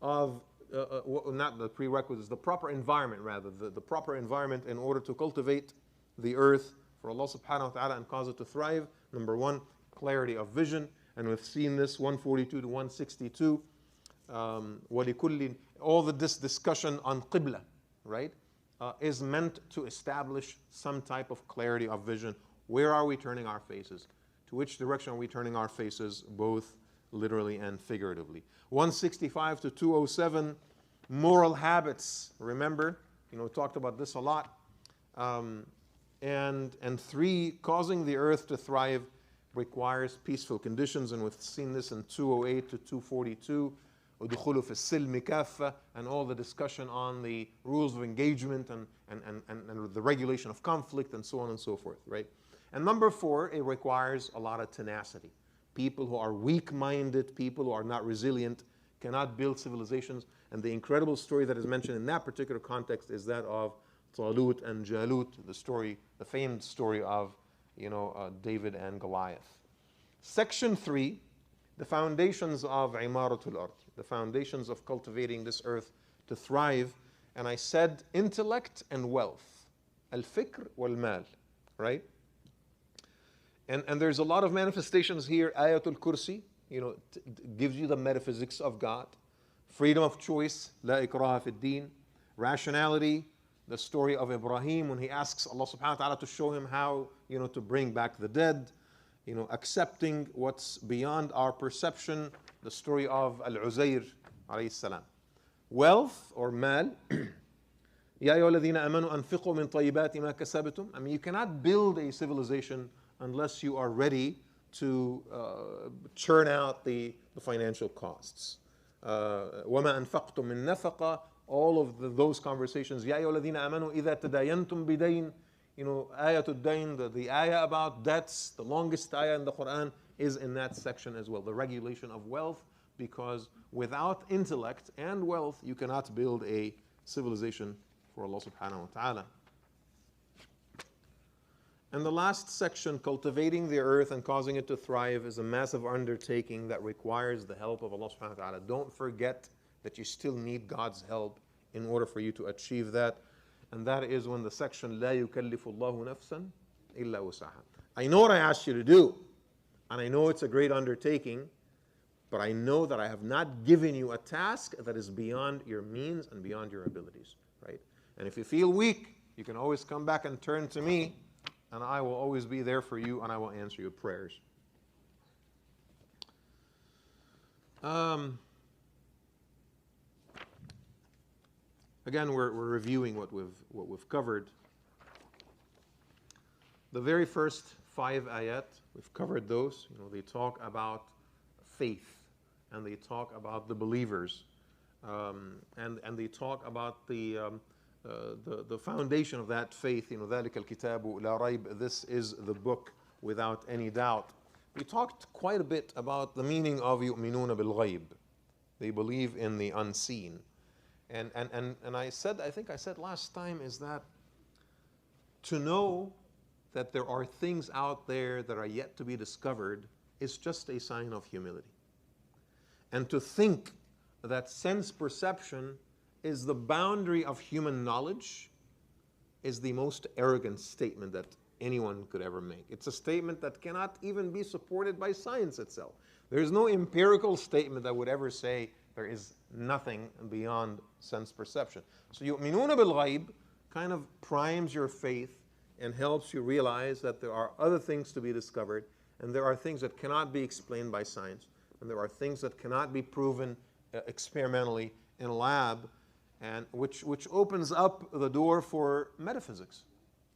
of, not the prerequisites, the proper environment rather, the proper environment in order to cultivate the earth for Allah subhanahu wa ta'ala and cause it to thrive? Number 1, clarity of vision. And we've seen this 142 to 162. All this discussion on Qibla, right, is meant to establish some type of clarity of vision. Where are we turning our faces? To which direction are we turning our faces, both literally and figuratively? 165 to 207, moral habits. Remember, we talked about this a lot. And 3, causing the earth to thrive requires peaceful conditions, and we've seen this in 208 to 242, ودخول في السلم كافة, and all the discussion on the rules of engagement and the regulation of conflict and so on and so forth, right? And number 4, it requires a lot of tenacity. People who are weak-minded, people who are not resilient, cannot build civilizations. And the incredible story that is mentioned in that particular context is that of Talut and Jalut, the famed story of David and Goliath. Section 3, the foundations of Imaratul Ard, the foundations of cultivating this earth to thrive. And I said intellect and wealth, al-fikr wal-mal, right? And there's a lot of manifestations here. Ayatul Kursi, gives you the metaphysics of God. Freedom of choice, la ikraha fi din. Rationality, the story of Ibrahim when he asks Allah subhanahu wa ta'ala to show him how, to bring back the dead. Accepting what's beyond our perception, the story of Al-Uzair alayhi salam. Wealth or mal, يا أيها الذين آمنوا أنفقوا من طيبات ما كسبتم. I mean, you cannot build a civilization unless you are ready to churn out the financial costs. وما أنفقتم من نفقة all of those conversations. يَا أَيُّهَا الَّذِينَ آمَنُوا إِذَا تَدَايَنْتُمْ بِدَيْنٍ, ayatul dayn, the ayah about debts, the longest ayah in the Quran is in that section as well, the regulation of wealth, because without intellect and wealth, you cannot build a civilization for Allah subhanahu wa ta'ala. And the last section, cultivating the earth and causing it to thrive, is a massive undertaking that requires the help of Allah subhanahu wa ta'ala. Don't forget that you still need God's help in order for you to achieve that. And that is when the section, لا يكلف الله نفسا إلا وسعها. I know what I asked you to do, and I know it's a great undertaking, but I know that I have not given you a task that is beyond your means and beyond your abilities, right? And if you feel weak, you can always come back and turn to me, and I will always be there for you, and I will answer your prayers. Again, we're reviewing what we've covered. The very first 5 ayat, we've covered those. They talk about faith, and they talk about the believers, and they talk about the foundation of that faith. ذَلِكَ الْكِتَابُ لَا رَيْبَ, this is the book without any doubt. We talked quite a bit about the meaning of يُؤْمِنُونَ بِالْغَيْبِ. They believe in the unseen. And I think I said last time, is that to know that there are things out there that are yet to be discovered is just a sign of humility. And to think that sense perception is the boundary of human knowledge is the most arrogant statement that anyone could ever make. It's a statement that cannot even be supported by science itself. There's no empirical statement that would ever say there is nothing beyond sense perception. So يُؤْمِنُونَ بِالْغَيْبِ kind of primes your faith and helps you realize that there are other things to be discovered, and there are things that cannot be explained by science, and there are things that cannot be proven experimentally in a lab, and which opens up the door for metaphysics,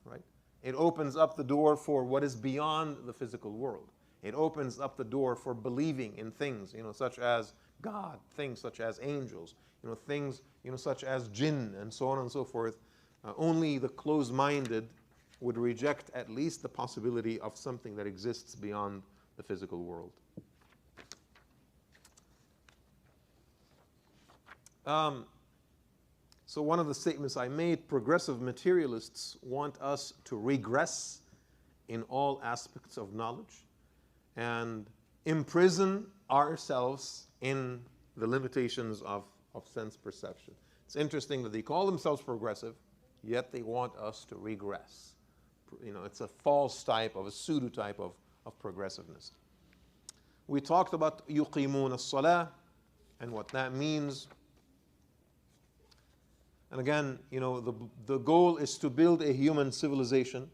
right? It opens up the door for what is beyond the physical world. It opens up the door for believing in things, such as God, things such as angels, things, such as jinn, and so on and so forth. Only the closed-minded would reject at least the possibility of something that exists beyond the physical world. So one of the statements I made, progressive materialists want us to regress in all aspects of knowledge and imprison ourselves in the limitations of sense perception. It's interesting that they call themselves progressive, yet they want us to regress. It's a false type of, a pseudo type of progressiveness. We talked about يُقِيمُونَ الصَّلَاةِ and what that means. And again, the goal is to build a human civilization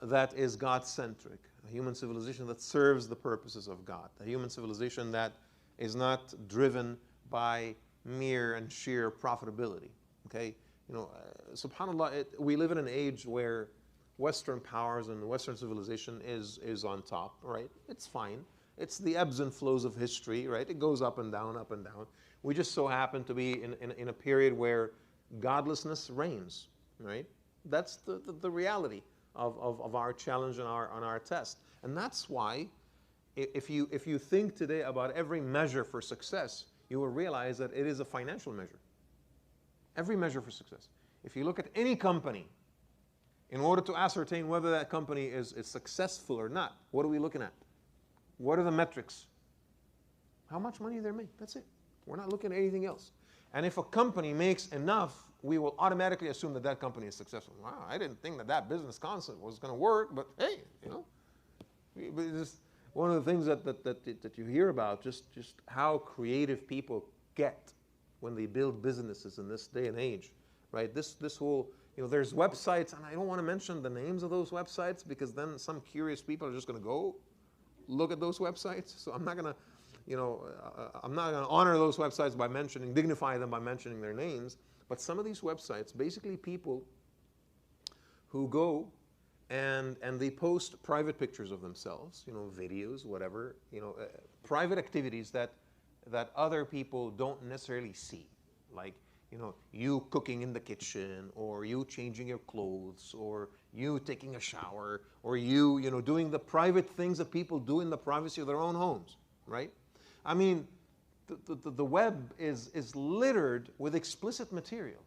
that is God-centric, a human civilization that serves the purposes of God, a human civilization that is not driven by mere and sheer profitability. Okay, subhanallah, we live in an age where Western powers and Western civilization is on top, right? It's fine. It's the ebbs and flows of history, right? It goes up and down, up and down. We just so happen to be in a period where godlessness reigns, right? That's the reality of our challenge and on our test. And that's why if you think today about every measure for success, you will realize that it is a financial measure. Every measure for success. If you look at any company, in order to ascertain whether that company is successful or not, what are we looking at? What are the metrics? How much money they make? That's it. We're not looking at anything else. And if a company makes enough, we will automatically assume that that company is successful. Wow, I didn't think that business concept was going to work, but hey, It's one of the things that you hear about, just how creative people get when they build businesses in this day and age, right? This whole, there's websites, and I don't want to mention the names of those websites because then some curious people are just going to go look at those websites. So I'm not going to, I'm not going to honor those websites by dignify them by mentioning their names. But some of these websites, basically people who go and they post private pictures of themselves, videos, whatever, private activities that other people don't necessarily see. Like, you cooking in the kitchen, or you changing your clothes, or you taking a shower, or you doing the private things that people do in the privacy of their own homes, right? I mean, the web is littered with explicit material.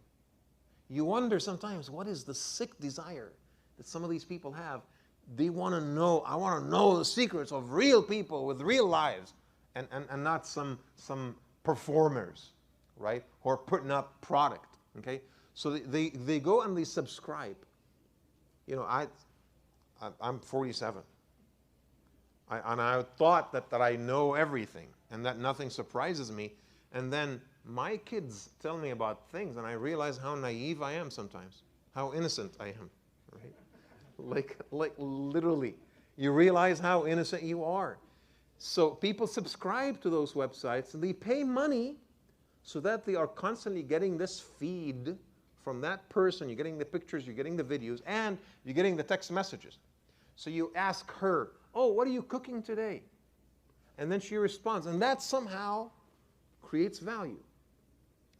You wonder sometimes, what is the sick desire that some of these people have? They want to know, I want to know the secrets of real people with real lives, and not some performers, right? Who are putting up product, okay? So they go and they subscribe. I'm 47. I thought that I know everything and that nothing surprises me. And then my kids tell me about things and I realize how naive I am sometimes, how innocent I am, right? Like literally, you realize how innocent you are. So people subscribe to those websites and they pay money so that they are constantly getting this feed from that person. You're getting the pictures, you're getting the videos, and you're getting the text messages. So you ask her, oh, what are you cooking today? And then she responds, and that somehow creates value.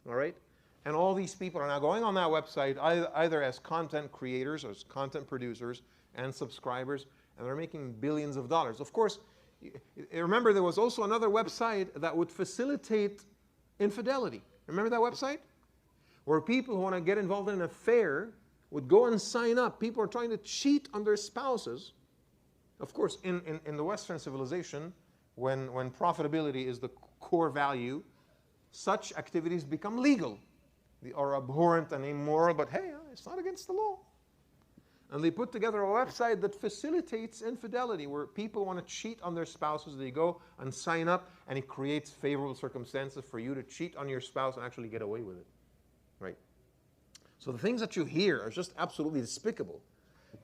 All right? And all these people are now going on that website either as content creators or as content producers and subscribers, and they're making billions of dollars. Of course, remember there was also another website that would facilitate infidelity. Remember that website? Where people who want to get involved in an affair would go and sign up. People are trying to cheat on their spouses. Of course, in the Western civilization, when profitability is the core value, such activities become legal. They are abhorrent and immoral, but hey, it's not against the law. And they put together a website that facilitates infidelity, where people want to cheat on their spouses. They go and sign up, and it creates favorable circumstances for you to cheat on your spouse and actually get away with it. Right? So the things that you hear are just absolutely despicable.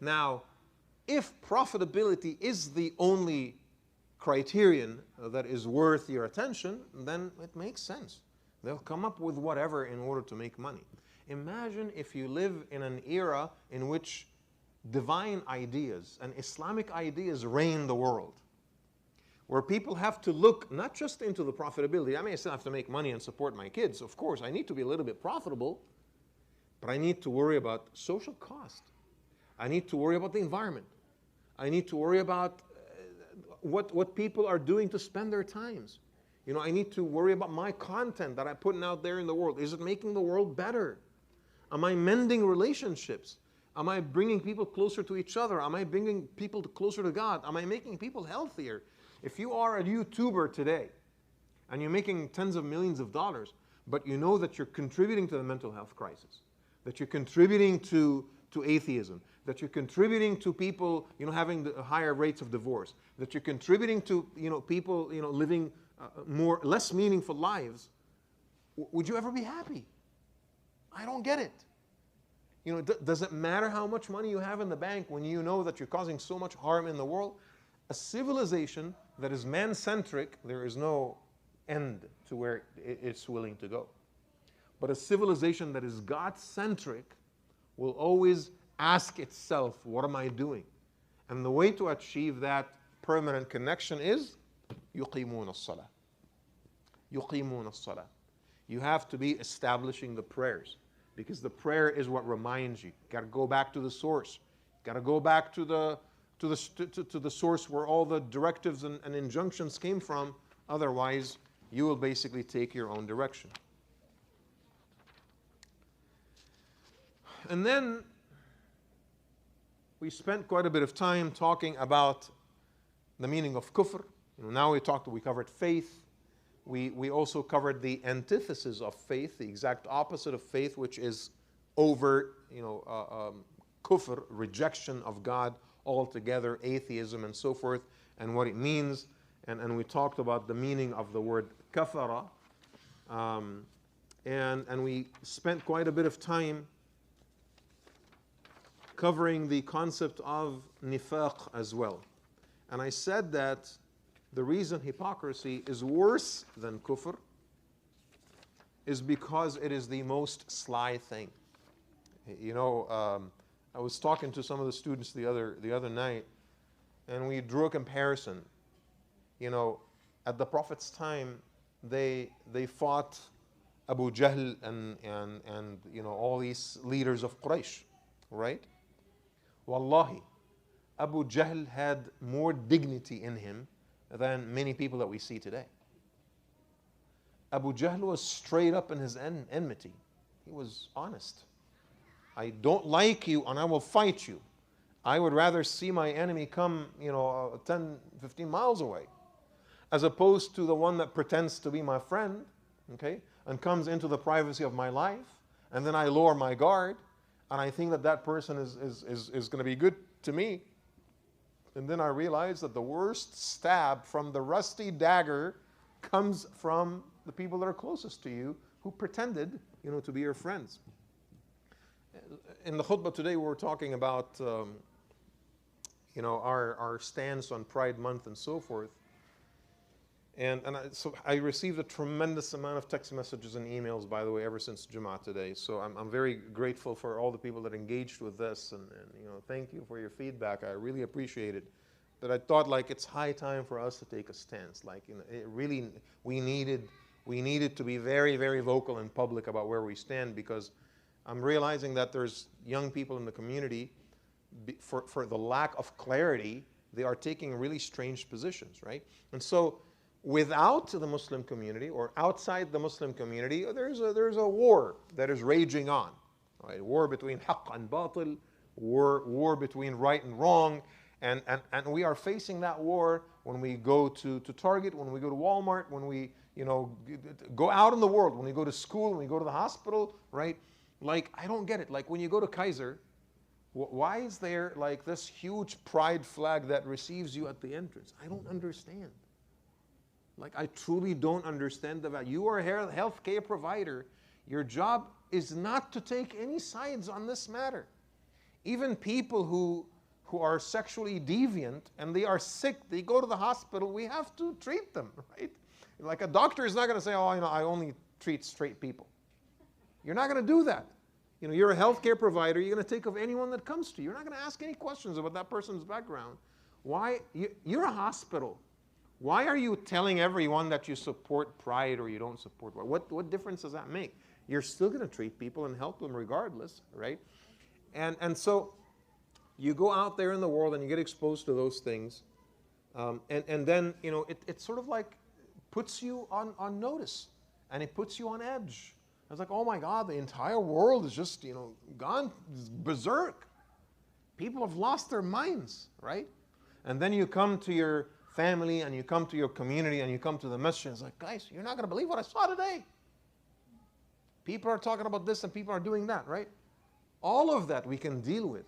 Now, if profitability is the only criterion that is worth your attention, then it makes sense. They'll come up with whatever in order to make money. Imagine if you live in an era in which divine ideas and Islamic ideas reign the world, where people have to look not just into the profitability. I mean, I still have to make money and support my kids. Of course, I need to be a little bit profitable, but I need to worry about social cost. I need to worry about the environment. I need to worry about what people are doing to spend their times. I need to worry about my content that I'm putting out there in the world. Is it making the world better? Am I mending relationships? Am I bringing people closer to each other? Am I bringing people closer to God? Am I making people healthier? If you are a YouTuber today and you're making tens of millions of dollars, but you know that you're contributing to the mental health crisis, that you're contributing to atheism, that you're contributing to people having the higher rates of divorce, that you're contributing to people living less meaningful lives, would you ever be happy? I don't get it. Does it matter how much money you have in the bank when you know that you're causing so much harm in the world? A civilization that is man-centric, there is no end to where it's willing to go. But a civilization that is God-centric will always ask itself, what am I doing? And the way to achieve that permanent connection is يُقِيمُونَ الصَّلَاةِ. يُقِيمُونَ الصَّلَاةِ. You have to be establishing the prayers, because the prayer is what reminds you. Got to go back to the source. Got to go back to the source where all the directives and injunctions came from. Otherwise, you will basically take your own direction. And then we spent quite a bit of time talking about the meaning of kufr. Now we covered faith. We also covered the antithesis of faith, the exact opposite of faith, which is overt, kufr, rejection of God altogether, atheism and so forth, and what it means. And we talked about the meaning of the word kafara. And we spent quite a bit of time covering the concept of nifaq as well. And I said that the reason hypocrisy is worse than kufr is because it is the most sly thing. I was talking to some of the students the other night, and we drew a comparison. At the Prophet's time, they fought Abu Jahl and you know, all these leaders of Quraysh, right? Wallahi, Abu Jahl had more dignity in him than many people that we see today. Abu Jahl was straight up in his enmity. He was honest. I don't like you and I will fight you. I would rather see my enemy come, you know, 10, 15 miles away, as opposed to the one that pretends to be my friend, okay, and comes into the privacy of my life, and then I lower my guard, and I think that that person is going to be good to me. And then I realize that the worst stab from the rusty dagger comes from the people that are closest to you, who pretended, you know, to be your friends. In the khutbah today, we were talking about, you know, our stance on Pride Month and so forth. So I received a tremendous amount of text messages and emails, by the way, ever since Jumaa today. So I'm very grateful for all the people that engaged with this, and you know, thank you for your feedback. I really appreciate it. But I thought, like, it's high time for us to take a stance. Like, you know, it really, we needed to be very, very vocal in public about where we stand, because I'm realizing that there's young people in the community, for the lack of clarity, they are taking really strange positions, right? And so, without the Muslim community or outside the Muslim community, there's a war that is raging on, right? War between haqq and batil, war between right and wrong, and we are facing that war when we go to Target, when we go to Walmart, when we, you know, go out in the world, when we go to school, when we go to the hospital, right? Like, I don't get it. Like, when you go to Kaiser, why is there like this huge pride flag that receives you at the entrance? I don't understand. Like, I truly don't understand the value. You are a healthcare provider. Your job is not to take any sides on this matter. Even people who are sexually deviant and they are sick, they go to the hospital, we have to treat them, right? Like, a doctor is not going to say, oh, you know, I only treat straight people. You're not going to do that. You know, you're a healthcare provider. You're going to take of anyone that comes to you. You're not going to ask any questions about that person's background. Why? You're a hospital. Why are you telling everyone that you support pride or you don't support pride? What difference does that make? You're still going to treat people and help them regardless, right? And so you go out there in the world and you get exposed to those things, and then, you know, it sort of like puts you on notice, and it puts you on edge. It's like, oh my God, the entire world is just, you know, gone berserk. People have lost their minds, right? And then you come to your family and you come to your community and you come to the masjid. It's like, guys, you're not going to believe what I saw today. People are talking about this and people are doing that, right? All of that we can deal with.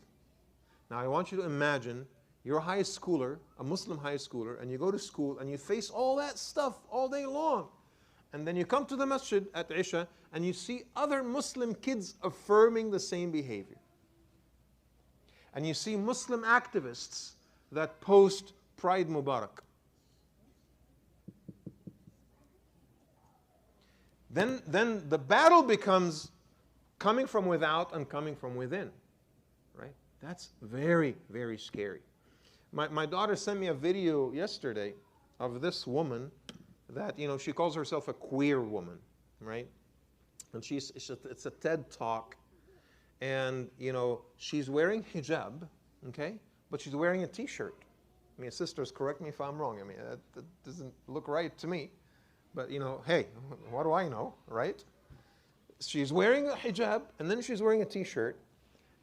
Now, I want you to imagine you're a high schooler, a Muslim high schooler, and you go to school and you face all that stuff all day long. And then you come to the masjid at Isha and you see other Muslim kids affirming the same behavior. And you see Muslim activists that post Pride Mubarak. Then the battle becomes coming from without and coming from within, right? That's very, very scary. My daughter sent me a video yesterday of this woman that, you know, she calls herself a queer woman, right? And it's a TED talk, and, you know, she's wearing hijab, okay? But she's wearing a t-shirt. I mean, sisters, correct me if I'm wrong. I mean, that doesn't look right to me. But, you know, hey, what do I know, right? She's wearing a hijab, and then she's wearing a t-shirt,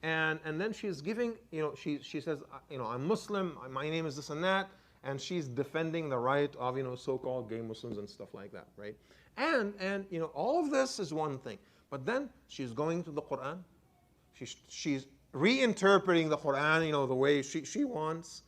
and then she's giving, you know, she says, you know, I'm Muslim, my name is this and that, and she's defending the right of, you know, so-called gay Muslims and stuff like that, right? And you know, all of this is one thing. But then she's going to the Quran. She's reinterpreting the Quran, you know, the way she wants.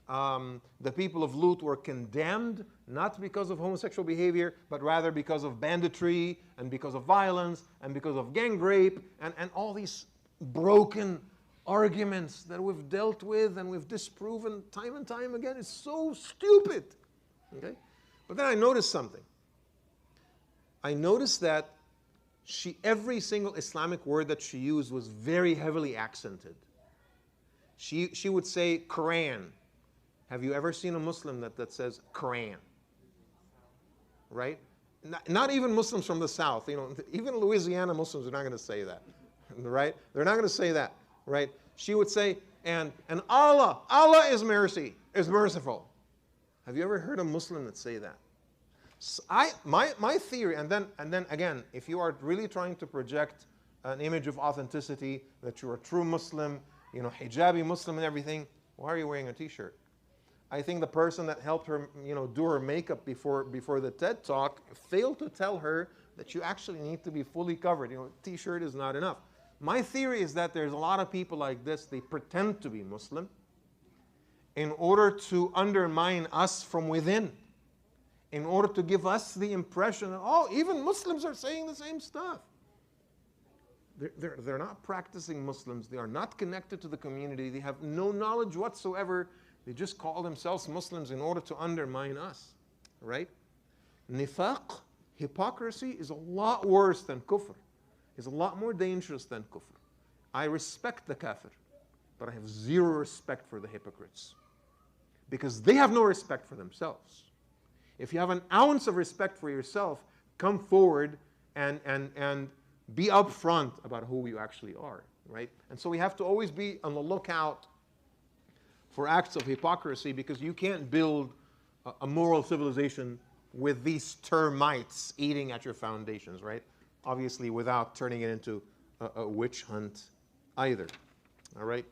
The people of Lut were condemned not because of homosexual behavior, but rather because of banditry and because of violence and because of gang rape and all these broken arguments that we've dealt with and we've disproven time and time again. It's so stupid. Okay? But then I noticed something. I noticed that every single Islamic word that she used was very heavily accented. She would say Quran. Have you ever seen a Muslim that says Quran? Right? not even Muslims from the South. Even Louisiana Muslims are not going to say that, right? They're not going to say that, right? She would say, and Allah is merciful. Have you ever heard a Muslim that say that? So my theory, and then again, if you are really trying to project an image of authenticity, that you're a true Muslim, hijabi Muslim and everything, why are you wearing a t-shirt? I think the person that helped her, do her makeup before the TED Talk failed to tell her that you actually need to be fully covered. T-shirt is not enough. My theory is that there's a lot of people like this. They pretend to be Muslim in order to undermine us from within, in order to give us the impression that, oh, even Muslims are saying the same stuff. They're not practicing Muslims. They are not connected to the community. They have no knowledge whatsoever. They just call themselves Muslims in order to undermine us, right? Nifaq, hypocrisy, is a lot worse than kufr. It's a lot more dangerous than kufr. I respect the kafir, but I have zero respect for the hypocrites, because they have no respect for themselves. If you have an ounce of respect for yourself, come forward and be upfront about who you actually are, right? And so we have to always be on the lookout for acts of hypocrisy, because you can't build a moral civilization with these termites eating at your foundations, right? Obviously without turning it into a witch hunt either, all right?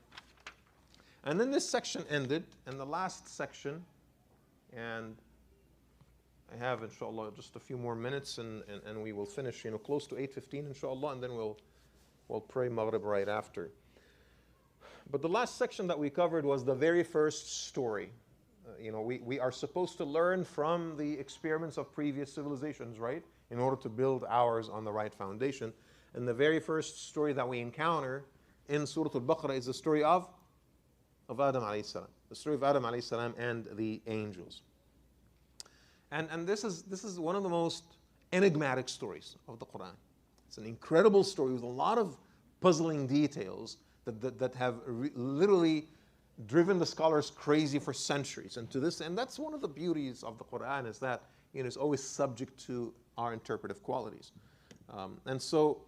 And then this section ended, and the last section, and I have, inshallah, just a few more minutes, and we will finish, close to 8:15, inshallah, and then we'll pray Maghrib right after. But the last section that we covered was the very first story. We are supposed to learn from the experiments of previous civilizations, right? In order to build ours on the right foundation. And the very first story that we encounter in Surat Al Baqarah is the story of Adam alayhi salam. The story of Adam alayhi salam and the angels. And this is one of the most enigmatic stories of the Quran. It's an incredible story with a lot of puzzling details that have literally driven the scholars crazy for centuries. And that's one of the beauties of the Quran, is that it's always subject to our interpretive qualities. And so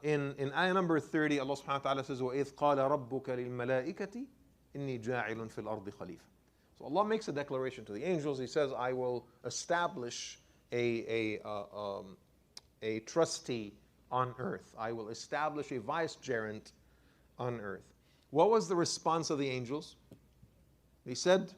in ayah number 30, Allah subhanahu wa ta'ala says, وَإِذْ قَالَ رَبُّكَ لِلْمَلَائِكَةِ إِنِّي جَاعِلٌ فِي الْأَرْضِ خَلِيفَةً. So Allah makes a declaration to the angels. He says, I will establish a trustee on earth. I will establish a vicegerent on earth. What was the response of the angels? They said,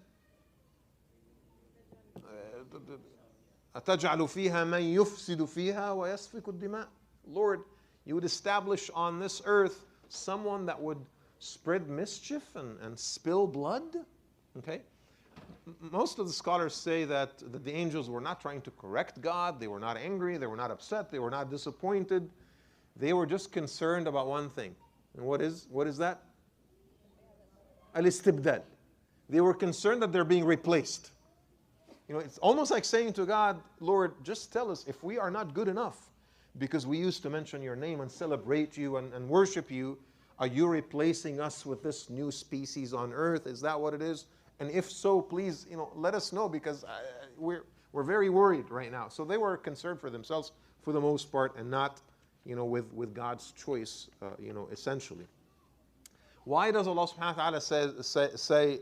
أَتَجْعَلُ فِيهَا مَنْ يُفْسِدُ فِيهَا وَيَسْفِكُ الدِّمَاءَ. Lord, you would establish on this earth someone that would spread mischief and spill blood? Okay? Most of the scholars say that the angels were not trying to correct God. They were not angry. They were not upset. They were not disappointed. They were just concerned about one thing. And what is that? Al-istibdal. They were concerned that they're being replaced. It's almost like saying to God, Lord, just tell us if we are not good enough because we used to mention your name and celebrate you and worship you, are you replacing us with this new species on earth? Is that what it is? And if so, please, let us know, because we're very worried right now. So they were concerned for themselves for the most part, and not, with God's choice, essentially. Why does Allah subhanahu wa ta'ala say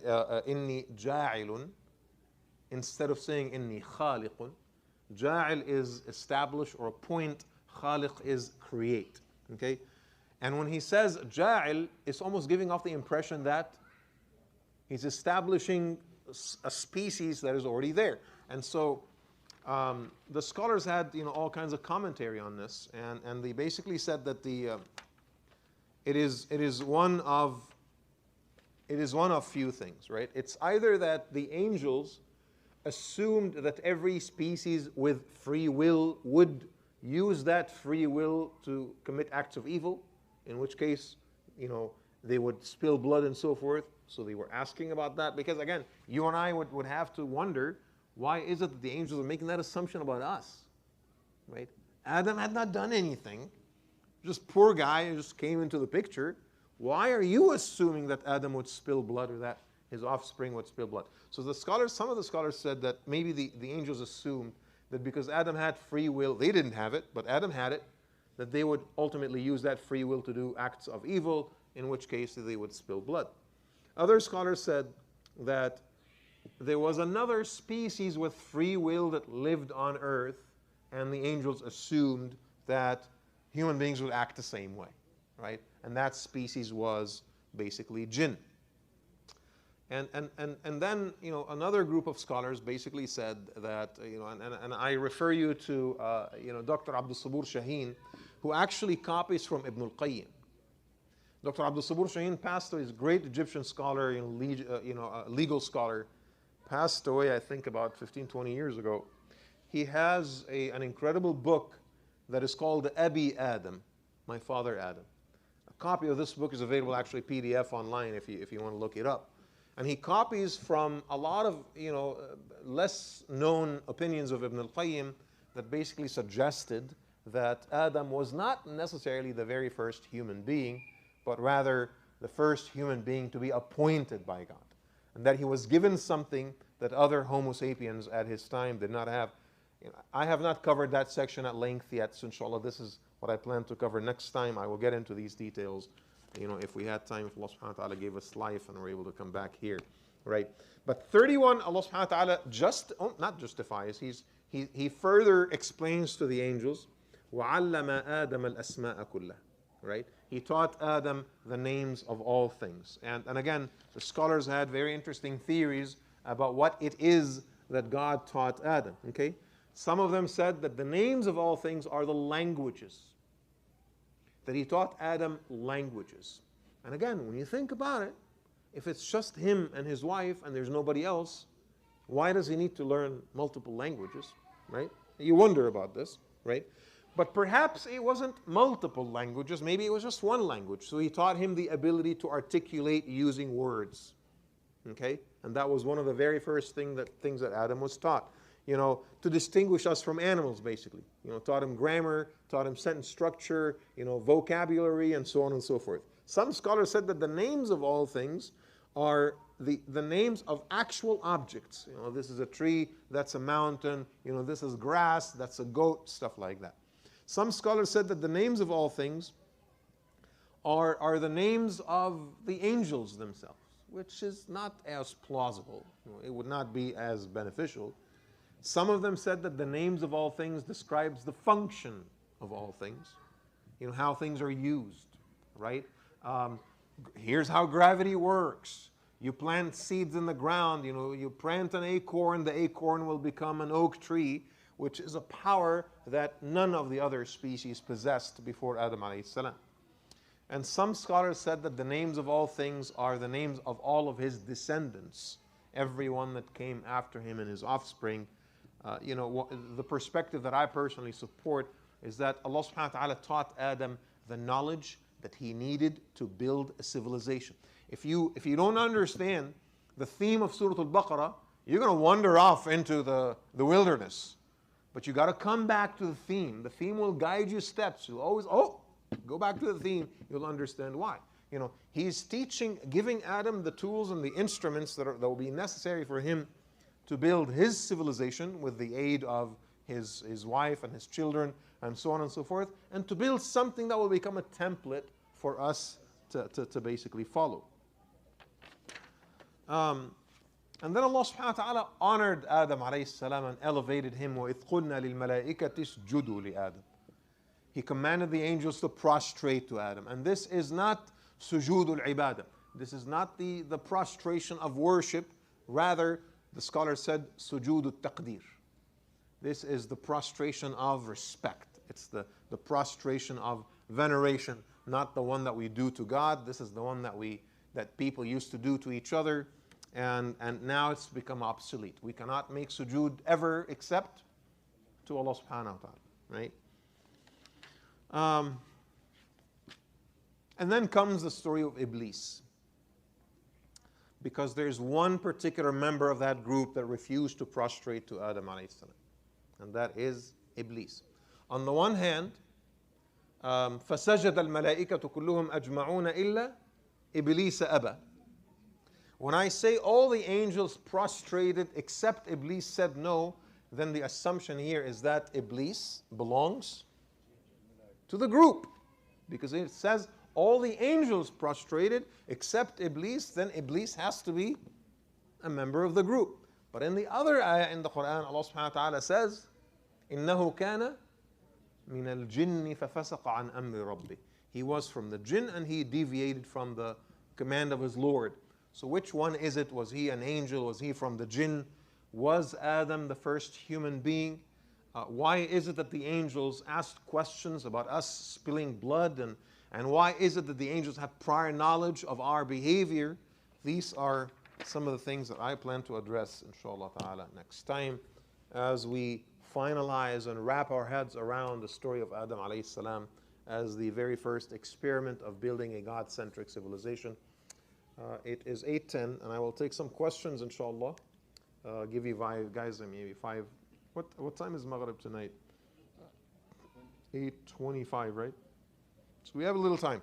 inni ja'ilun instead of saying inni khaliqun? Ja'il is establish or appoint. Khaliq is create. Okay? And when he says ja'il, it's almost giving off the impression that he's establishing a species that is already there. And so the scholars had all kinds of commentary on this, and they basically said that it is one of few things, right? It's either that the angels assumed that every species with free will would use that free will to commit acts of evil, in which case, they would spill blood and so forth. So they were asking about that, because again, you and I would have to wonder, why is it that the angels are making that assumption about us, right? Adam had not done anything. Just poor guy who just came into the picture. Why are you assuming that Adam would spill blood, or that his offspring would spill blood? So some of the scholars said that maybe the angels assumed that because Adam had free will, they didn't have it, but Adam had it, that they would ultimately use that free will to do acts of evil, in which case they would spill blood. Other scholars said that there was another species with free will that lived on earth, and the angels assumed that human beings would act the same way, right? And that species was basically jinn. And then, another group of scholars basically said that, and I refer you to, Dr. Abdul Sabur Shaheen, who actually copies from Ibn al-Qayyim. Dr. Abdul Sabur Shaheen passed away, he's a great Egyptian scholar, legal scholar, passed away, I think, about 15, 20 years ago. He has an incredible book that is called Abi Adam, My Father Adam. A copy of this book is available, actually PDF online if you want to look it up. And he copies from a lot of less known opinions of Ibn al-Qayyim that basically suggested that Adam was not necessarily the very first human being, but rather the first human being to be appointed by God. And that he was given something that other Homo sapiens at his time did not have. I have not covered that section at length yet, so inshallah this is what I plan to cover next time. I will get into these details, if we had time, if Allah subhanahu wa ta'ala gave us life and we're able to come back here, right? But 31, Allah subhanahu wa ta'ala not justifies, he further explains to the angels, وَعَلَّمَ آدَمَ الْأَسْمَاءَ كُلَّهَا, right? He taught Adam the names of all things. And again, the scholars had very interesting theories about what it is that God taught Adam, okay? Some of them said that the names of all things are the languages. That he taught Adam languages. And again, when you think about it, if it's just him and his wife and there's nobody else, why does he need to learn multiple languages, right? You wonder about this, right? But perhaps it wasn't multiple languages, maybe it was just one language. So he taught him the ability to articulate using words, okay? And that was one of the very first things that Adam was taught. To distinguish us from animals, basically. Taught him grammar, taught him sentence structure, vocabulary, and so on and so forth. Some scholars said that the names of all things are the names of actual objects. This is a tree, that's a mountain, this is grass, that's a goat, stuff like that. Some scholars said that the names of all things are the names of the angels themselves, which is not as plausible. It would not be as beneficial. Some of them said that the names of all things describes the function of all things, how things are used, right? Here's how gravity works. You plant seeds in the ground, you plant an acorn, the acorn will become an oak tree, which is a power that none of the other species possessed before Adam alayhi salam. And some scholars said that the names of all things are the names of all of his descendants, everyone that came after him and his offspring. The perspective that I personally support is that Allah subhanahu wa ta'ala taught Adam the knowledge that he needed to build a civilization. If you don't understand the theme of Surah Al Baqarah, you're going to wander off into the wilderness. But you got to come back to the theme. The theme will guide you steps. You'll always, go back to the theme. You'll understand why. He's teaching, giving Adam the tools and the instruments that will be necessary for him to build his civilization with the aid of his wife and his children and so on and so forth, and to build something that will become a template for us to basically follow. And then Allah subhanahu wa ta'ala honored Adam alayhi salam and elevated him. وَإِذْ قُلْنَا لِلْمَلَائِكَةِ اسْجُدُوا لِآدَمَ. He commanded the angels to prostrate to Adam. And this is not sujudul ibadah. This is not the prostration of worship. Rather, the scholar said sujudul taqdeer. This is the prostration of respect. It's the prostration of veneration, not the one that we do to God. This is the one that people used to do to each other, and now it's become obsolete. We cannot make sujood ever except to Allah subhanahu wa ta'ala, right? And then comes the story of Iblis. Because there's one particular member of that group that refused to prostrate to Adam alayhi salam, and that is Iblis. On the one hand, فَسَجَدَ الْمَلَائِكَةُ كُلُّهُمْ أَجْمَعُونَ إِلَّا إِبْلِيسَ أَبَى. When I say all the angels prostrated except Iblis said no, then the assumption here is that Iblis belongs to the group. Because it says all the angels prostrated except Iblis, then Iblis has to be a member of the group. But in the other ayah in the Quran, Allah subhanahu wa ta'ala says, إِنَّهُ كَانَ مِنَ الْجِنِّ فَفَسَقَ عَنْ أَمْرِ رَبِّهِ. He was from the jinn and he deviated from the command of his Lord. So which one is it? Was he an angel? Was he from the jinn? Was Adam the first human being? Why is it that the angels asked questions about us spilling blood? And why is it that the angels have prior knowledge of our behavior? These are some of the things that I plan to address, inshallah ta'ala, next time as we finalize and wrap our heads around the story of Adam alayhi salam as the very first experiment of building a God-centric civilization. It is 8:10, and I will take some questions, inshallah. Give you guys maybe 5. What time is Maghrib tonight? 8:25, right? So we have a little time.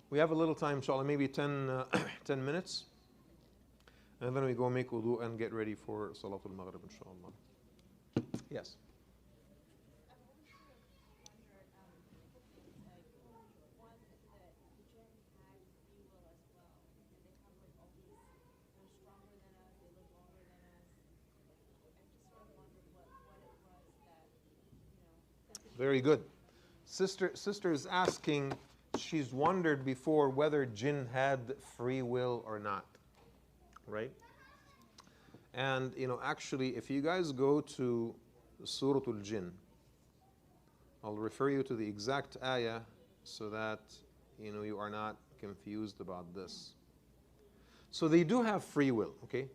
We have a little time, inshallah, maybe 10 minutes. And then we go make wudu and get ready for Salatul Maghrib, inshallah. Yes. Very good. Sister is asking, she's wondered before whether jinn had free will or not, right? And, actually, if you guys go to Surat Al Jinn, I'll refer you to the exact ayah so that, you are not confused about this. So they do have free will, okay?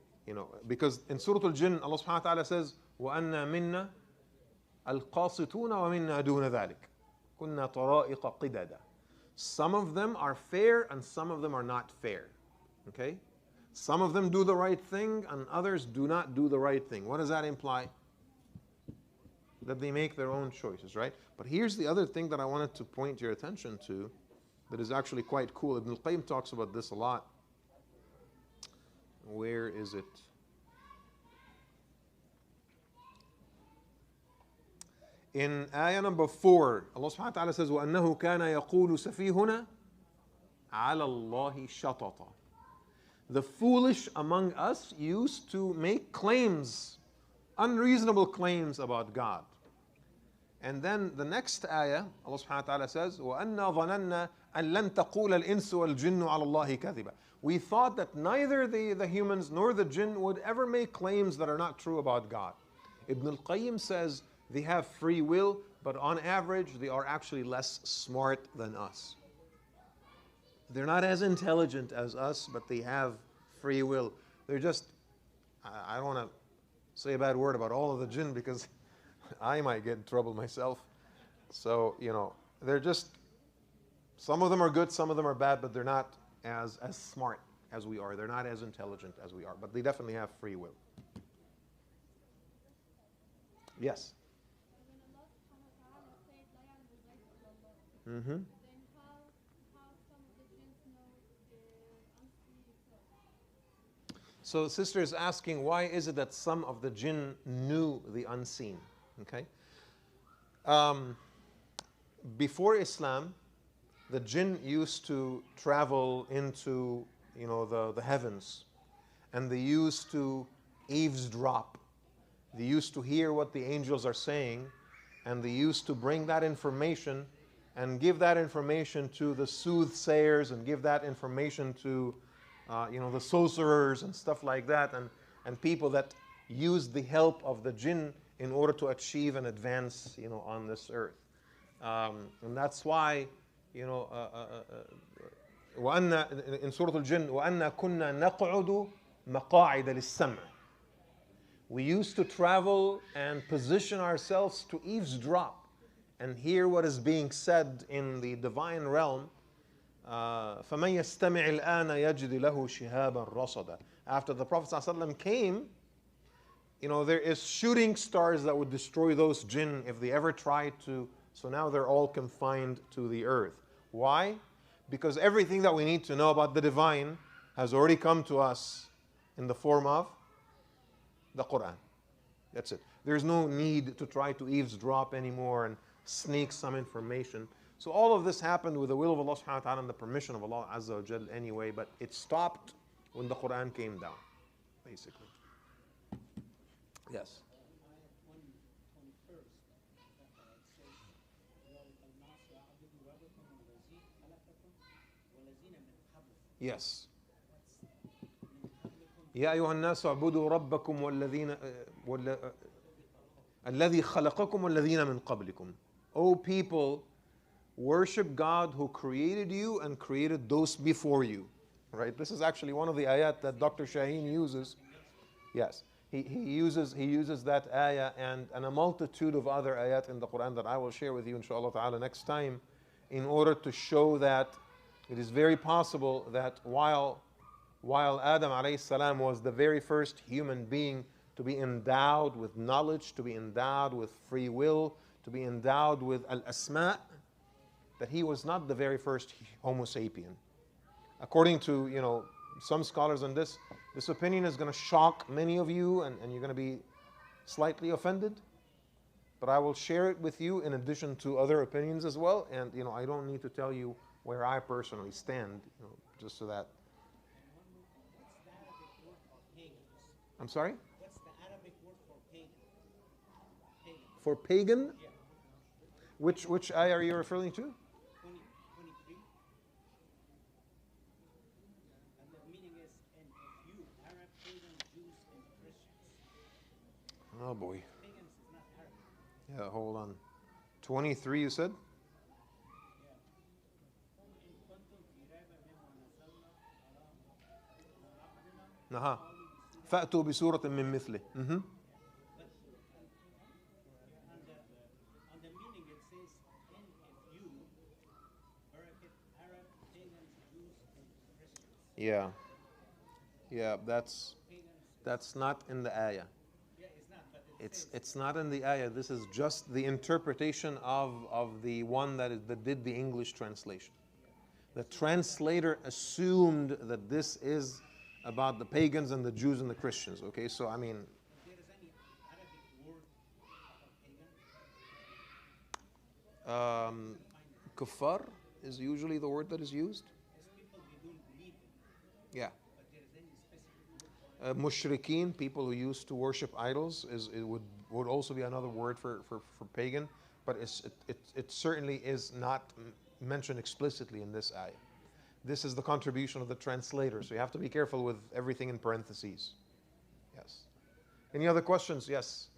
Because in Surat Al Jinn, Allah subhanahu wa ta'ala says, وَأَنَّا مِنَّا الْقَاسِطُونَ وَمِنَّا دُونَ ذَلِكَ كُنَّا طَرَائِقَ قِدَدًا. Some of them are fair and some of them are not fair, okay? Some of them do the right thing and others do not do the right thing. What does that imply? That they make their own choices, right? But here's the other thing that I wanted to point your attention to that is actually quite cool. Ibn al-Qayyim talks about this a lot. Where is it? In ayah number 4, Allah subhanahu wa ta'ala says, وَأَنَّهُ كَانَ يَقُولُ سَفِيهُنَا عَلَى اللَّهِ شَطَطًا. The foolish among us used to make claims, unreasonable claims about God. And then the next ayah, Allah subhanahu wa ta'ala says, وَأَنَّا ظَنَنَّا أَن لَن تَقُولَ الْإِنسُ وَالْجِنُّ عَلَى اللَّهِ كَذِبًا. We thought that neither the humans nor the jinn would ever make claims that are not true about God. Ibn al-Qayyim says they have free will, but on average they are actually less smart than us. They're not as intelligent as us, but they have free will. They're just, I don't want to say a bad word about all of the jinn because I might get in trouble myself. So, they're just, some of them are good, some of them are bad, but they're not as smart as we are. They're not as intelligent as we are, but they definitely have free will. Yes? Mm-hmm. So the sister is asking, why is it that some of the jinn knew the unseen? Okay. Before Islam, the jinn used to travel into, the heavens, and they used to eavesdrop. They used to hear what the angels are saying, and they used to bring that information and give that information to the soothsayers and give that information to the sorcerers and stuff like that, and people that use the help of the jinn in order to achieve and advance, on this earth. And that's why, وَأَنَّا in Surah Al Jinn, وَأَنَّا كُنَّا نَقْعُدُ مَقَاعِدَ لِلسَّمْعِ. We used to travel and position ourselves to eavesdrop and hear what is being said in the divine realm. فَمَنْ يَسْتَمِعِ الْآنَ يَجِدِ لَهُ شِهَابًا رَصَدًا. After the Prophet ﷺ came, there is shooting stars that would destroy those jinn if they ever tried to. So now they're all confined to the earth. Why? Because everything that we need to know about the divine has already come to us in the form of the Quran. That's it. There's no need to try to eavesdrop anymore and sneak some information. So all of this happened with the will of Allah subhanahu wa ta'ala and the permission of Allah Azza wa Jal anyway, but it stopped when the Quran came down, basically. Yes. Yes. يا أيها الناس اعبدوا ربكم والذين الذي خلقكم والذين من قبلكم. O people, worship God who created you and created those before you. Right? This is actually one of the ayat that Dr. Shaheen uses. Yes. He uses that ayah and a multitude of other ayat in the Quran that I will share with you inshallah ta'ala next time, in order to show that it is very possible that while Adam alayhi salam was the very first human being to be endowed with knowledge, to be endowed with free will, to be endowed with al-asma', that he was not the very first Homo sapien. According to some scholars on this opinion is going to shock many of you, and you're going to be slightly offended. But I will share it with you in addition to other opinions as well. And I don't need to tell you where I personally stand, just so that. What's the Arabic word for pagans? I'm sorry? What's the Arabic word for pagan? Pagan. For pagan? Yeah. Which ayah are you referring to? 23. And the meaning is, and if you, Arab, pagan, Jews, and Christians. Oh boy. Pagans is not Arabic. Yeah, hold on. 23 you said? Naha. فأتوا بسورة من مثله. On the meaning it says, and if you, bracket, Arab, pagans, Jews, and Christians. Yeah. Yeah, that's not in the ayah. Yeah, it's not, but it says. It's not in the ayah. This is just the interpretation of the one that did the English translation. The translator assumed that this is about the pagans and the Jews and the Christians. Okay, so I mean, If there is any Arabic word for pagan, kuffar is usually the word that is used. it's people we don't believe in. Yeah. But there is any specific word for Mushrikeen, people who used to worship idols, it would also be another word for pagan, but it certainly is not mentioned explicitly in this ayah. This is the contribution of the translator, so you have to be careful with everything in parentheses. Yes. Any other questions? Yes.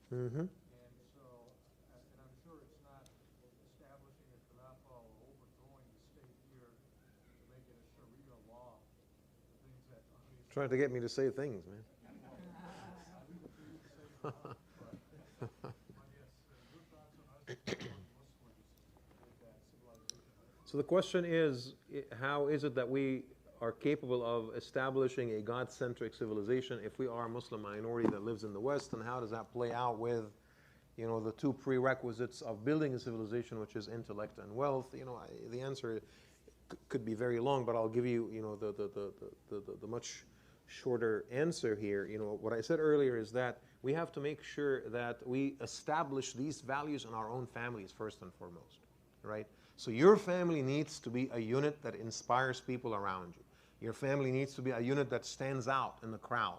Mm-hmm. And so, and I'm sure it's not establishing a khilafah or overthrowing the state here to make it a Sharia law, the things that obviously. Trying to get me to say things, man. So the question is, how is it that we are capable of establishing a God-centric civilization if we are a Muslim minority that lives in the West, and how does that play out with, the two prerequisites of building a civilization, which is intellect and wealth? The answer could be very long, but I'll give you, the much shorter answer here. What I said earlier is that we have to make sure that we establish these values in our own families first and foremost, right? So your family needs to be a unit that inspires people around you. Your family needs to be a unit that stands out in the crowd,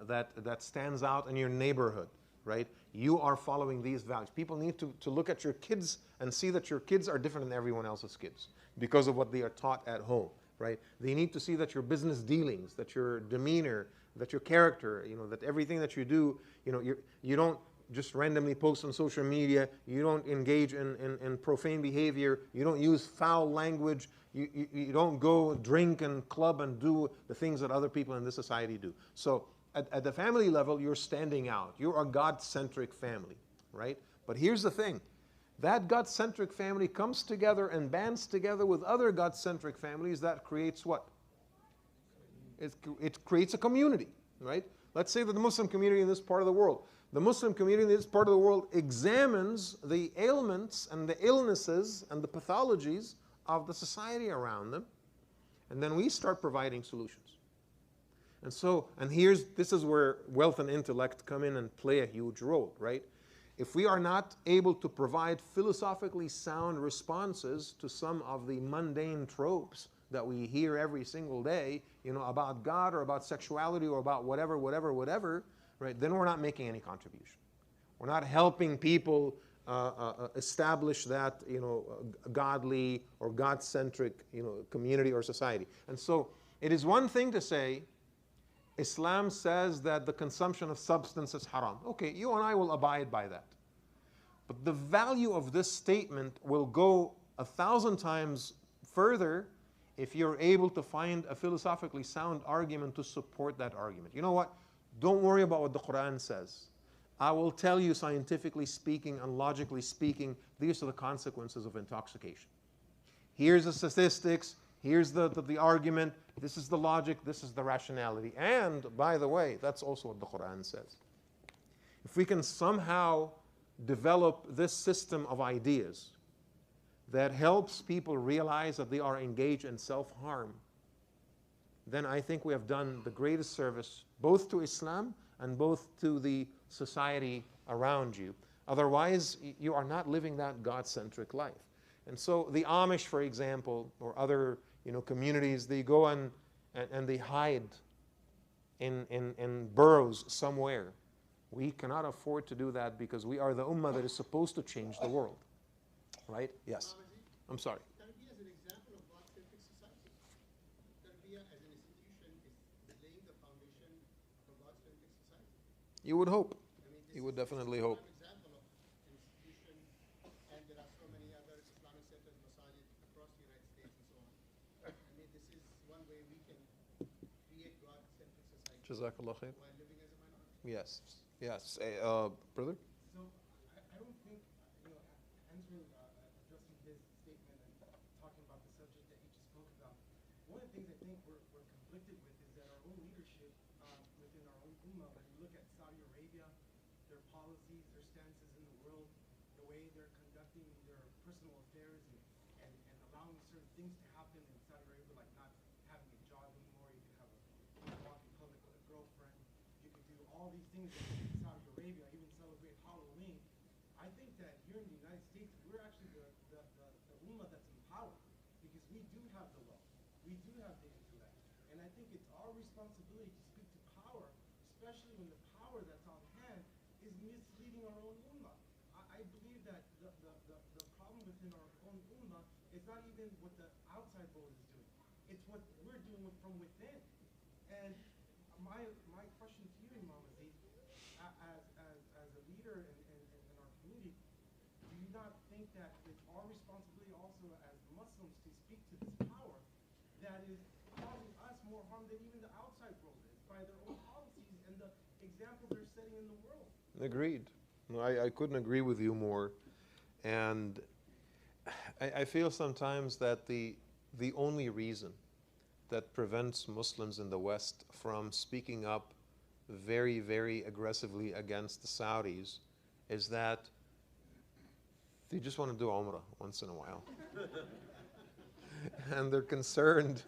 that stands out in your neighborhood, right? You are following these values. People need to look at your kids and see that your kids are different than everyone else's kids because of what they are taught at home, right? They need to see that your business dealings, that your demeanor, that your character, that everything that you do, you don't just randomly post on social media, you don't engage in profane behavior, you don't use foul language, you don't go drink and club and do the things that other people in this society do. So at the family level, you're standing out. You're a God-centric family, right? But here's the thing. that God-centric family comes together and bands together with other God-centric families, that creates what? It creates a community, right? Let's say that the Muslim community in this part of the world, the Muslim community in this part of the world examines the ailments and the illnesses and the pathologies of the society around them, and then we start providing solutions. And so, this is where wealth and intellect come in and play a huge role, right? If we are not able to provide philosophically sound responses to some of the mundane tropes that we hear every single day, about God or about sexuality or about whatever, right, then we're not making any contribution. We're not helping people establish that, godly or God-centric, community or society. And so it is one thing to say, Islam says that the consumption of substance is haram. Okay, you and I will abide by that. But the value of this statement will go 1,000 times further if you're able to find a philosophically sound argument to support that argument. You know what? Don't worry about what the Quran says. I will tell you, scientifically speaking and logically speaking, these are the consequences of intoxication. Here's the statistics, here's the argument, this is the logic, this is the rationality. And, by the way, that's also what the Quran says. If we can somehow develop this system of ideas that helps people realize that they are engaged in self-harm, then I think we have done the greatest service both to Islam and both to the society around you. Otherwise, you are not living that God-centric life. And so the Amish, for example, or other communities, they go and they hide in burrows somewhere. We cannot afford to do that because we are the ummah that is supposed to change the world. Right? Yes. I'm sorry. Tarbiyah is an example of God-centric society. Tarbiyah as an institution is laying the foundation for God-centric society. You would hope. I mean, You would definitely hope. An example of institution, and there are so many other Islamic centers, masajid across the United States and so on. I mean, this is one way we can create God-centric society Jazakallah khair. while living as a minority. Yes. Yes. Brother? So I don't think, answering, addressing his statement and talking about the subject that he just spoke about, one of the things I think we're conflicted with is that our own leadership within our own ummah, when you look at Saudi Arabia, their policies, their stances in the world, the way they're conducting their personal affairs and allowing certain things to happen in Saudi Arabia, like not having a job anymore, you can walk in public with a girlfriend, you can do all these things in Saudi Arabia, even celebrate Halloween. I think that here in the United States, we're actually the ummah that's in power because we do have the wealth, we do have the intellect, and I think it's our responsibility to speak to power, especially when the power that's on hand is misleading our own ummah. I believe that the problem within our own ummah is not even what the outside world is doing, it's what we're doing from within. And my question to you, Imam Aziz, as a leader in our community, do you not think that it's our responsibility also as Muslims to speak to this power that is causing us more harm than even the outside world is by their own policies and the example they're setting in the world? Agreed. No, I couldn't agree with you more. And I feel sometimes that the only reason that prevents Muslims in the West from speaking up very, very aggressively against the Saudis is that they just want to do Umrah once in a while. And they're concerned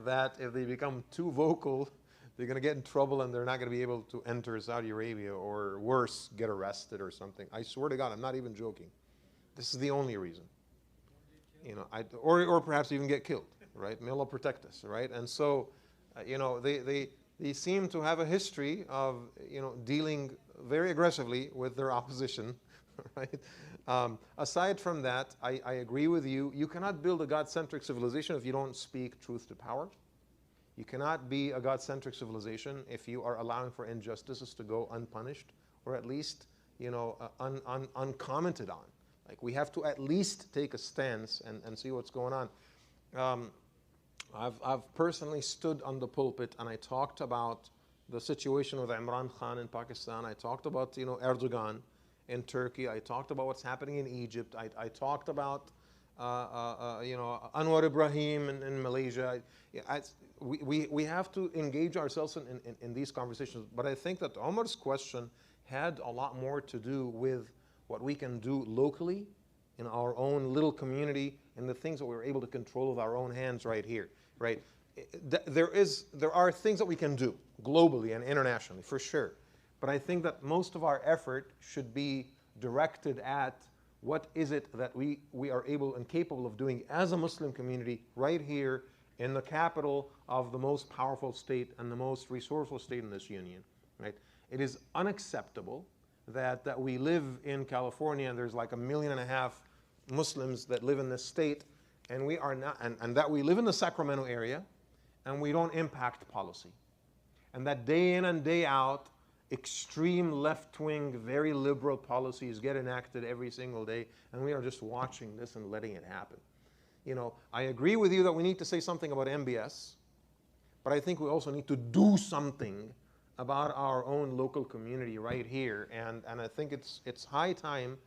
that if they become too vocal, they're going to get in trouble and they're not going to be able to enter Saudi Arabia, or worse, get arrested or something. I swear to God, I'm not even joking. This is the only reason. Or perhaps even get killed, right? May Allah protect us, right? And so, they seem to have a history of, dealing very aggressively with their opposition, right? Aside from that, I agree with you. You cannot build a God-centric civilization if you don't speak truth to power. You cannot be a God-centric civilization if you are allowing for injustices to go unpunished, or at least, uncommented on. Like, we have to at least take a stance and see what's going on. I've personally stood on the pulpit and I talked about the situation with Imran Khan in Pakistan. I talked about, Erdogan in Turkey. I talked about what's happening in Egypt. I talked about Anwar Ibrahim in Malaysia. We have to engage ourselves in these conversations. But I think that Omar's question had a lot more to do with what we can do locally in our own little community and the things that we're able to control with our own hands right here, right? There are things that we can do globally and internationally, for sure. But I think that most of our effort should be directed at what is it that we are able and capable of doing as a Muslim community right here in the capital of the most powerful state and the most resourceful state in this union, right? It is unacceptable that we live in California and there's like 1.5 million Muslims that live in this state, and we are not, and that we live in the Sacramento area and we don't impact policy. And that day in and day out, extreme left-wing, very liberal policies get enacted every single day, and we are just watching this and letting it happen. I agree with you that we need to say something about MBS, but I think we also need to do something about our own local community right here. And I think it's high time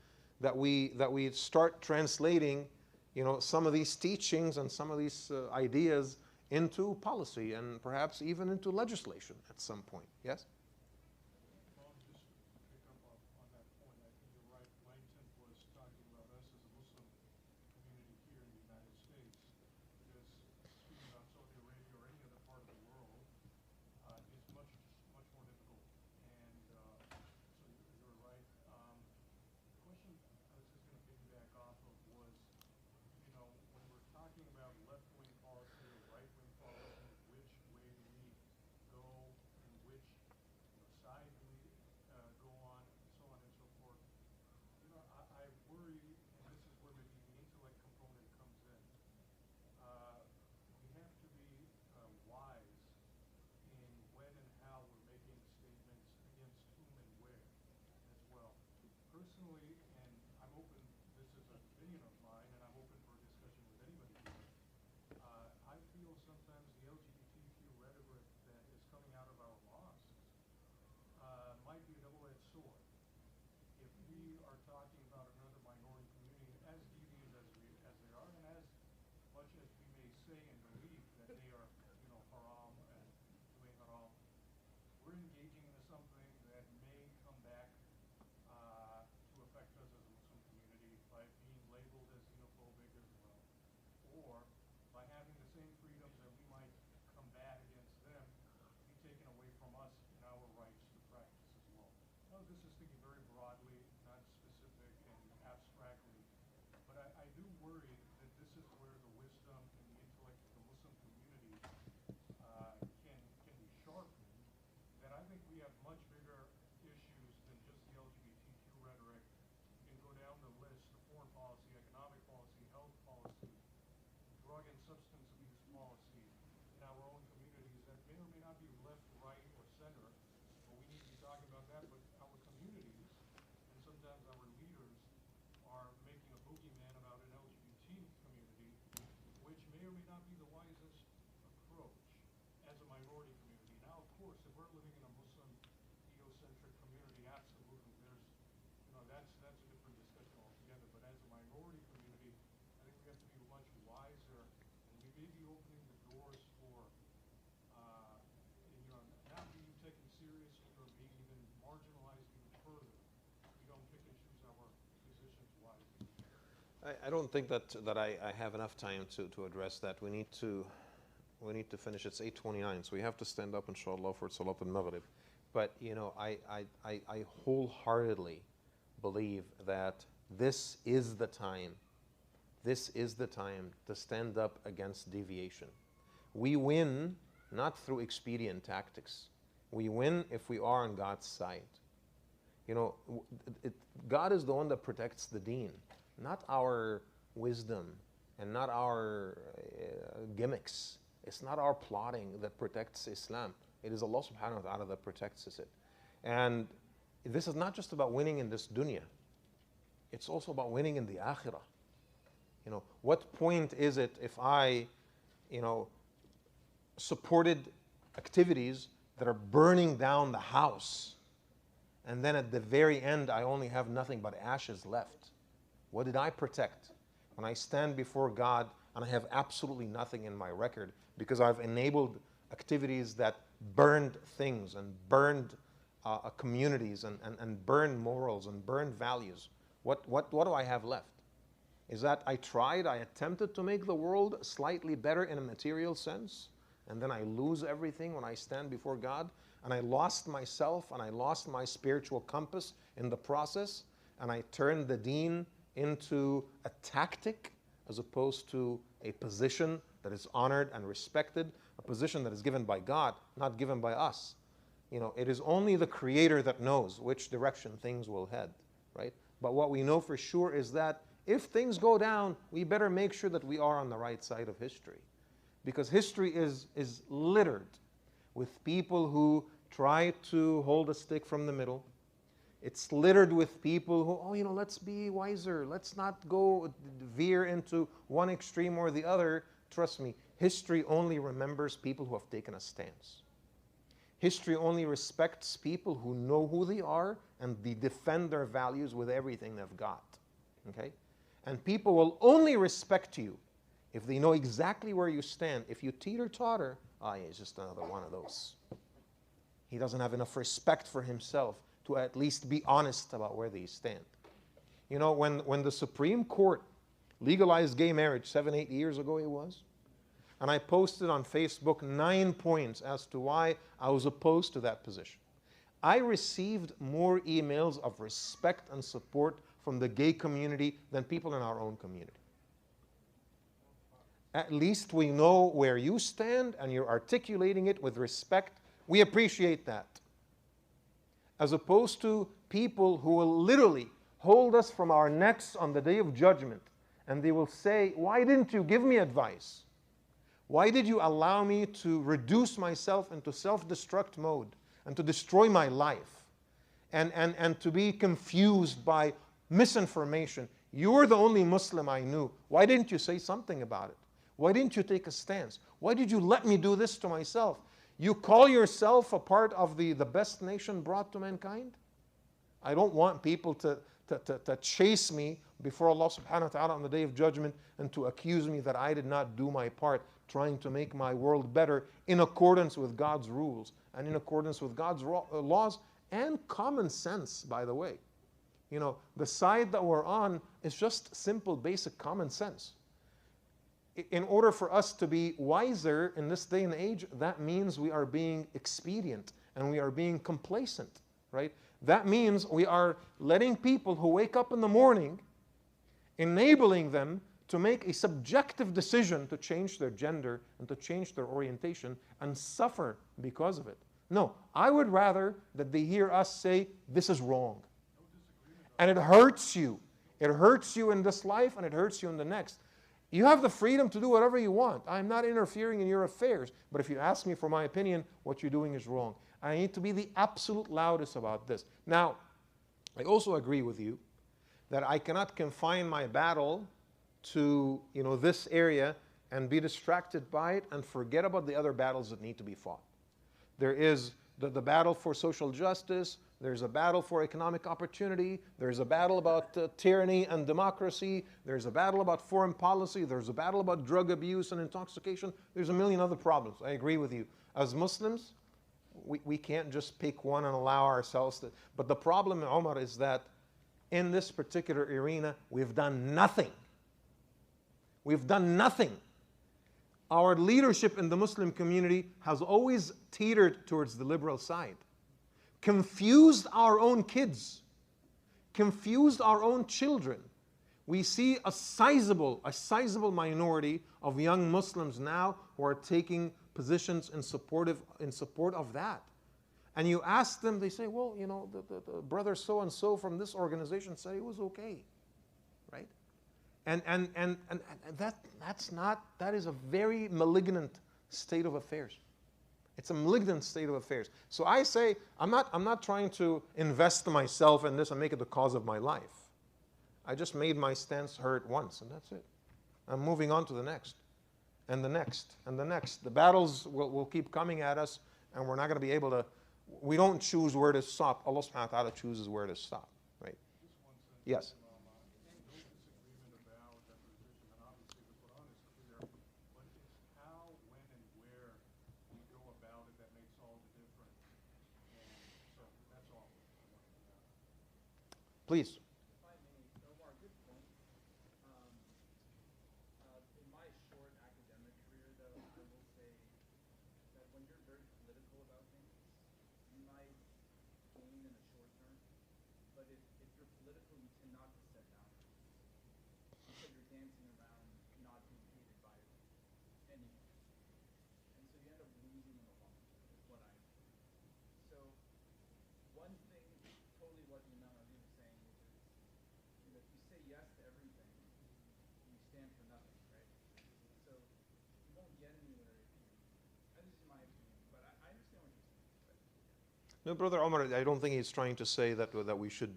that we start translating, some of these teachings and some of these ideas into policy and perhaps even into legislation at some point. Yes? Well, just to pick up on that point, I think you're right. Langton was talking about us as a Muslim community here in the United States, because speaking about Saudi Arabia or any other part of the world is much more difficult. And so you're right. The question I was just going to piggyback off of was, when we're talking about left-wing policy or right-wing policy, which way do we go and which side do we go on, and so on and so forth. I worry, and this is where maybe the intellect component comes in. We have to be wise in when and how we're making statements against whom and where as well. Personally, and I'm open, this is an opinion of mine, and I'm open for a discussion with anybody here. I feel sometimes the LGBTQ rhetoric that is coming out of our mosques might be a double-edged sword. If we are talking about another minority community, as deviant as they are, and as much as we may say and believe that they are, haram and doing haram, we're engaging into something that may come back to affect us as a Muslim community by being labeled as xenophobic as well, or by having the same freedoms that we might combat against them be taken away from us in our rights to practice as well. Now, this is thinking very broadly, not specific and abstractly, but I do worry that this is where the wisdom and the intellect of the Muslim community can be sharpened, that I think we have much bigger issues than just the LGBTQ rhetoric. You can go down the list, the foreign policy, economic policy, health policy, drug and substance abuse policy in our own communities that may or may not be left, right, or center, but we need to be talking about that. But our communities and sometimes our leaders are making a boogeyman about an LGBT community, which may or may not be the wisest approach as a minority community. Now, of course, if we're living in a Muslim egocentric community, absolutely, that's a different discussion altogether. But as a minority community, I think we have to be much wiser, and we may be opening the doors for, not being taken seriously or being even marginalized even further. We don't pick and choose our positions wisely. I don't think that I have enough time to address that. We need to finish. It's 8:29, so we have to stand up, inshallah, for Salat al-Maghrib. But I wholeheartedly believe that this is the time. This is the time to stand up against deviation. We win not through expedient tactics. We win if we are on God's side. God is the one that protects the deen, not our wisdom and not our gimmicks. It's not our plotting that protects Islam. It is Allah subhanahu wa ta'ala that protects it. And this is not just about winning in this dunya. It's also about winning in the akhirah. What point is it if I, supported activities that are burning down the house and then at the very end I only have nothing but ashes left? What did I protect? When I stand before God and I have absolutely nothing in my record because I've enabled activities that burned things and burned communities and burned morals and burned values, what do I have left? Is that I attempted to make the world slightly better in a material sense, and then I lose everything when I stand before God, and I lost myself and I lost my spiritual compass in the process, and I turned the deen into a tactic as opposed to a position that is honored and respected, a position that is given by God, not given by us. You know, it is only the Creator that knows which direction things will head, right? But what we know for sure is that if things go down, we better make sure that we are on the right side of history. Because history is littered with people who try to hold a stick from the middle. It's littered with people who, let's be wiser. Let's not go veer into one extreme or the other. Trust me, history only remembers people who have taken a stance. History only respects people who know who they are and they defend their values with everything they've got. Okay? And people will only respect you if they know exactly where you stand. If you teeter-totter, he's just another one of those. He doesn't have enough respect for himself to at least be honest about where they stand. You know, when the Supreme Court legalized gay marriage 7-8 years ago it was, and I posted on Facebook 9 points as to why I was opposed to that position. I received more emails of respect and support from the gay community than people in our own community. At least we know where you stand and you're articulating it with respect. We appreciate that. As opposed to people who will literally hold us from our necks on the day of judgment, and they will say, why didn't you give me advice? Why did you allow me to reduce myself into self-destruct mode and to destroy my life and to be confused by misinformation? You were the only Muslim I knew. Why didn't you say something about it? Why didn't you take a stance? Why did you let me do this to myself? You call yourself a part of the best nation brought to mankind? I don't want people to chase me before Allah subhanahu wa ta'ala on the day of judgment and to accuse me that I did not do my part trying to make my world better in accordance with God's rules and in accordance with God's laws and common sense, by the way. You know, the side that we're on is just simple, basic common sense. In order for us to be wiser in this day and age, that means we are being expedient and we are being complacent, right? That means we are letting people who wake up in the morning, enabling them to make a subjective decision to change their gender and to change their orientation and suffer because of it. No, I would rather that they hear us say, this is wrong. And it hurts you. It hurts you in this life and it hurts you in the next. You have the freedom to do whatever you want. I'm not interfering in your affairs. But if you ask me for my opinion, what you're doing is wrong. I need to be the absolute loudest about this. Now, I also agree with you that I cannot confine my battle to this area and be distracted by it and forget about the other battles that need to be fought. There is the battle for social justice. There's a battle for economic opportunity. There's a battle about tyranny and democracy. There's a battle about foreign policy. There's a battle about drug abuse and intoxication. There's a million other problems. I agree with you. As Muslims, we can't just pick one and allow ourselves to. But the problem, Omar, is that in this particular arena, we've done nothing. We've done nothing. Our leadership in the Muslim community has always teetered towards the liberal side. Confused our own kids, confused our own children. We see a sizable minority of young Muslims now who are taking positions in support of that. And you ask them, they say, well, the brother so-and-so from this organization said it was okay, right? And that is a very malignant state of affairs. It's a malignant state of affairs. So I say, I'm not trying to invest myself in this and make it the cause of my life. I just made my stance heard once, and that's it. I'm moving on to the next, and the next, and the next. The battles will keep coming at us, and we're not going to be able to we don't choose where to stop. Allah subhanahu wa ta'ala chooses where to stop, right? Just one sentence. Yes. No disagreement about that position, and obviously the Quran is clear, but it's how, when, and where we go about it that makes all the difference. And so that's all I wanted to know. Please. If I may, Omar, good point. Um, in my short academic career, though, I will say that when you're very political about things, you might gain in the short term, but if you're political, you tend not to set boundaries. Instead, you're dancing around not being hated by anyone. And so you end up losing in the long term, is what I think. So one thing, totally what Imam Ali was saying, which is, if you say yes to everything, you stand for nothing, right? So you won't get anywhere if you, and this is my opinion, but I understand what you're saying. But, yeah. No, Brother Omar, I don't think he's trying to say that we should,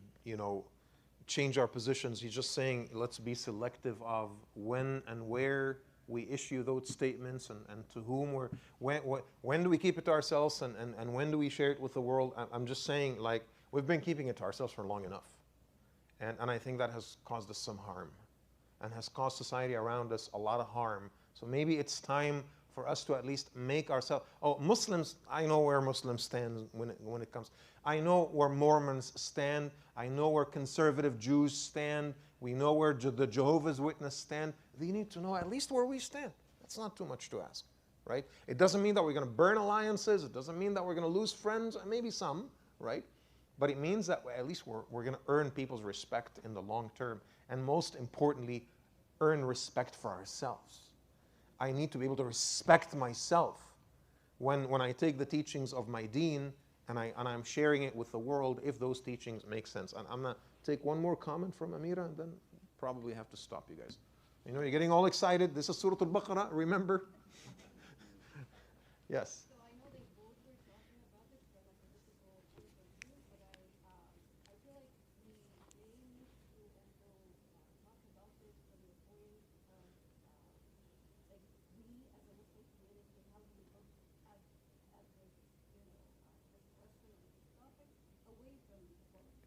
change our positions. He's just saying let's be selective of when and where we issue those statements and to whom when do we keep it to ourselves and when do we share it with the world. I'm just saying, like, we've been keeping it to ourselves for long enough. And I think that has caused us some harm and has caused society around us a lot of harm. So maybe it's time for us to at least make ourselves, Muslims, I know where Muslims stand when it comes. I know where Mormons stand. I know where conservative Jews stand. We know where the Jehovah's Witnesses stand. They need to know at least where we stand. That's not too much to ask, right? It doesn't mean that we're going to burn alliances. It doesn't mean that we're going to lose friends, maybe some, right? But it means that at least we're going to earn people's respect in the long term. And most importantly, earn respect for ourselves. I need to be able to respect myself when I take the teachings of my deen and I'm sharing it with the world, if those teachings make sense. And I'm going to take one more comment from Amira and then probably have to stop you guys. You're getting all excited. This is Surat Al Baqarah, remember? Yes. So I know they both were talking about this from a political point of view, but I feel like we may need to also talk about this from the point of like we as a Muslim community, how do we look at this, this question or this topic away from the Quran.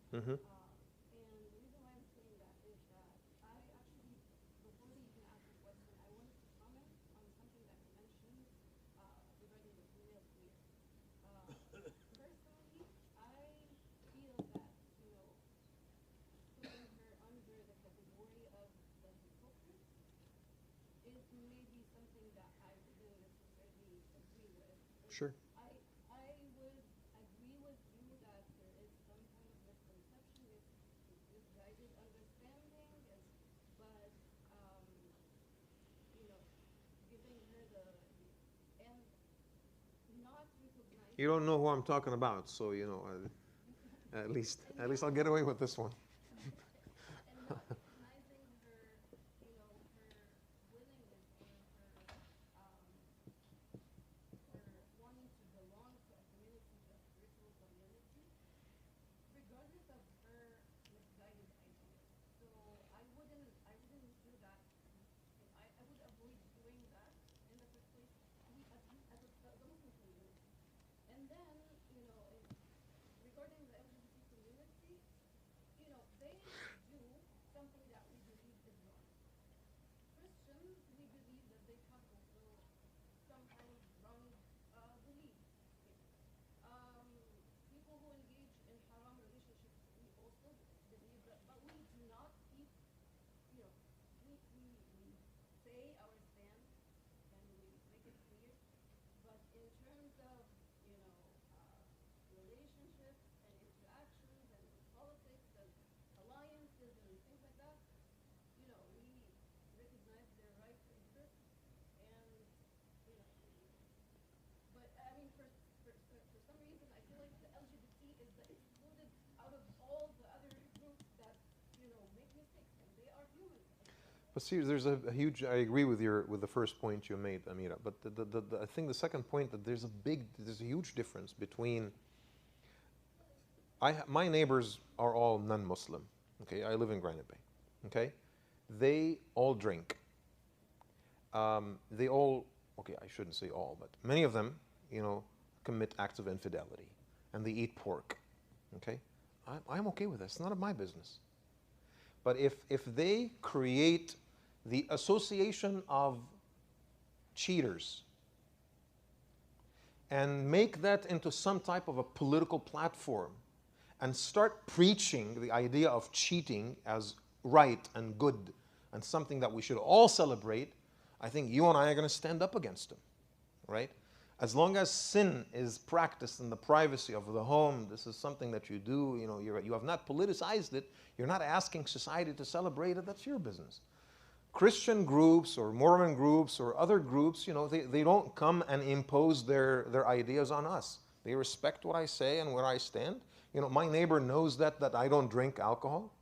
Mm-hmm. And the reason why I'm saying that is that I actually, before they even asked the question, I wanted to comment on something that you mentioned regarding the female queer. Personally, I feel that, putting her under the category of the hypocrite is maybe something that I wouldn't necessarily agree with. Sure. I would agree with you that there is some kind of misconception, misguided understanding, but giving her and not recognizing. You don't know who I'm talking about, so at least I'll get away with this one. And not recognizing her, her willingness or her wanting to belong to a community, a spiritual community, regardless of her misguided ideas. So I wouldn't do that. I would avoid doing that in the first place. We as the Muslim community, and then regarding the LGBT community, they do something that we believe is wrong. Christians, we believe that they have also some kind of wrong beliefs. People who engage in haram relationships, we also believe that, but we do not keep, we say our stance and we make it clear, but in terms of, relationships and interactions and politics and alliances and things like that, we recognize their right to exist and, but I mean, for some reason, I feel like the LGBT is the excluded out of all the other groups that, make mistakes, and they are humans. But see, there's a huge. I agree with the first point you made, Amira. But I think the second point that there's a huge difference between. My neighbors are all non-Muslim. Okay, I live in Granite Bay. Okay, they all drink. They all. Okay, I shouldn't say all, but many of them, commit acts of infidelity. and they eat pork. Okay? I'm okay with that. It's none of my business. But if they create the association of cheaters and make that into some type of a political platform and start preaching the idea of cheating as right and good and something that we should all celebrate, I think you and I are going to stand up against them, right? As long as sin is practiced in the privacy of the home, this is something that you do, you have not politicized it, you're not asking society to celebrate it, that's your business. Christian groups or Mormon groups or other groups, they don't come and impose their ideas on us. They respect what I say and where I stand. My neighbor knows that I don't drink alcohol.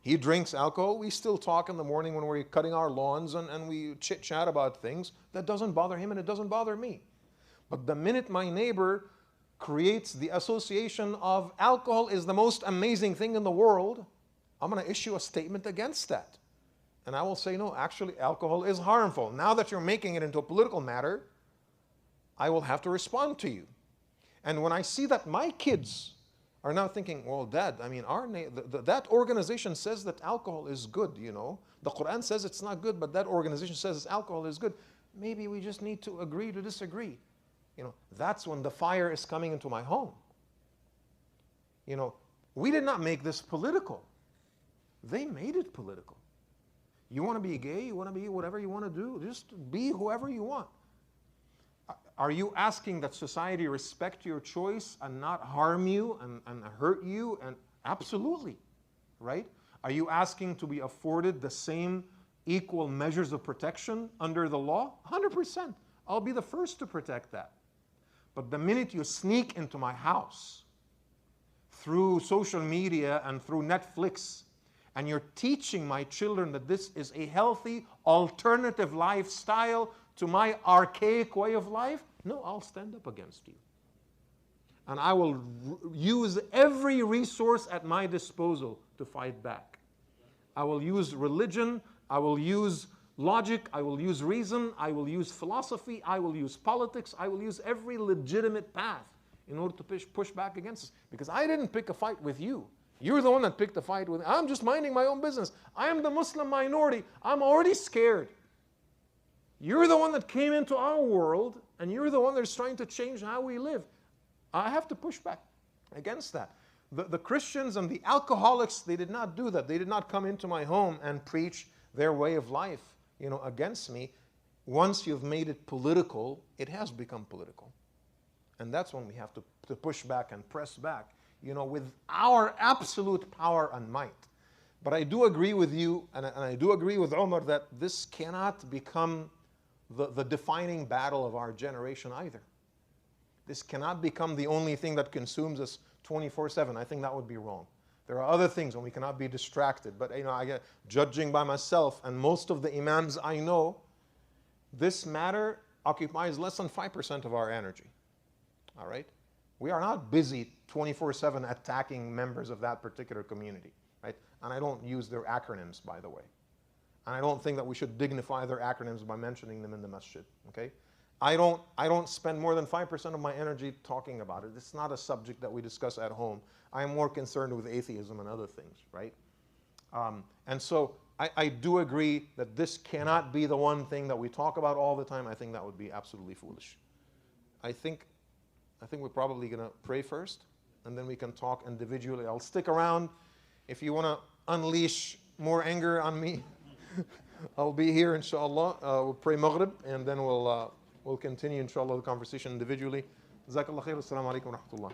He drinks alcohol. We still talk in the morning when we're cutting our lawns and we chit-chat about things. That doesn't bother him and it doesn't bother me. But the minute my neighbor creates the association of alcohol is the most amazing thing in the world, I'm going to issue a statement against that. And I will say, no, actually alcohol is harmful. Now that you're making it into a political matter, I will have to respond to you. And when I see that my kids are now thinking, well, Dad, I mean, that organization says that alcohol is good, The Quran says it's not good, but that organization says alcohol is good. Maybe we just need to agree to disagree. That's when the fire is coming into my home. We did not make this political. They made it political. You want to be gay, you want to be whatever you want to do, just be whoever you want. Are you asking that society respect your choice and not harm you and hurt you? And absolutely, right? Are you asking to be afforded the same equal measures of protection under the law? 100%. I'll be the first to protect that. But the minute you sneak into my house through social media and through Netflix, and you're teaching my children that this is a healthy alternative lifestyle to my archaic way of life, no, I'll stand up against you. And I will use every resource at my disposal to fight back. I will use religion, I will use logic, I will use reason, I will use philosophy, I will use politics, I will use every legitimate path in order to push back against us. Because I didn't pick a fight with you. You're the one that picked the fight with me. I'm just minding my own business. I am the Muslim minority. I'm already scared. You're the one that came into our world, and you're the one that's trying to change how we live. I have to push back against that. The Christians and the alcoholics, they did not do that. They did not come into my home and preach their way of life, against me. Once you've made it political, it has become political. And that's when we have to push back and press back, with our absolute power and might. But I do agree with you, and I do agree with Umar, that this cannot become the defining battle of our generation either. This cannot become the only thing that consumes us 24/7. I think that would be wrong. There are other things when we cannot be distracted. But I get judging by myself and most of the imams I know, this matter occupies less than 5% of our energy. All right? We are not busy 24/7 attacking members of that particular community, right? And I don't use their acronyms, by the way. And I don't think that we should dignify their acronyms by mentioning them in the masjid, okay? I don't spend more than 5% of my energy talking about it. It's not a subject that we discuss at home. I am more concerned with atheism and other things, right? And so I do agree that this cannot be the one thing that we talk about all the time. I think that would be absolutely foolish. I think we're probably going to pray first, and then we can talk individually. I'll stick around. If you want to unleash more anger on me, I'll be here, inshallah. We'll pray Maghrib, and then we'll continue, inshallah, the conversation individually. Jazakallah khair. Assalamu alaikum wa rahmatullah.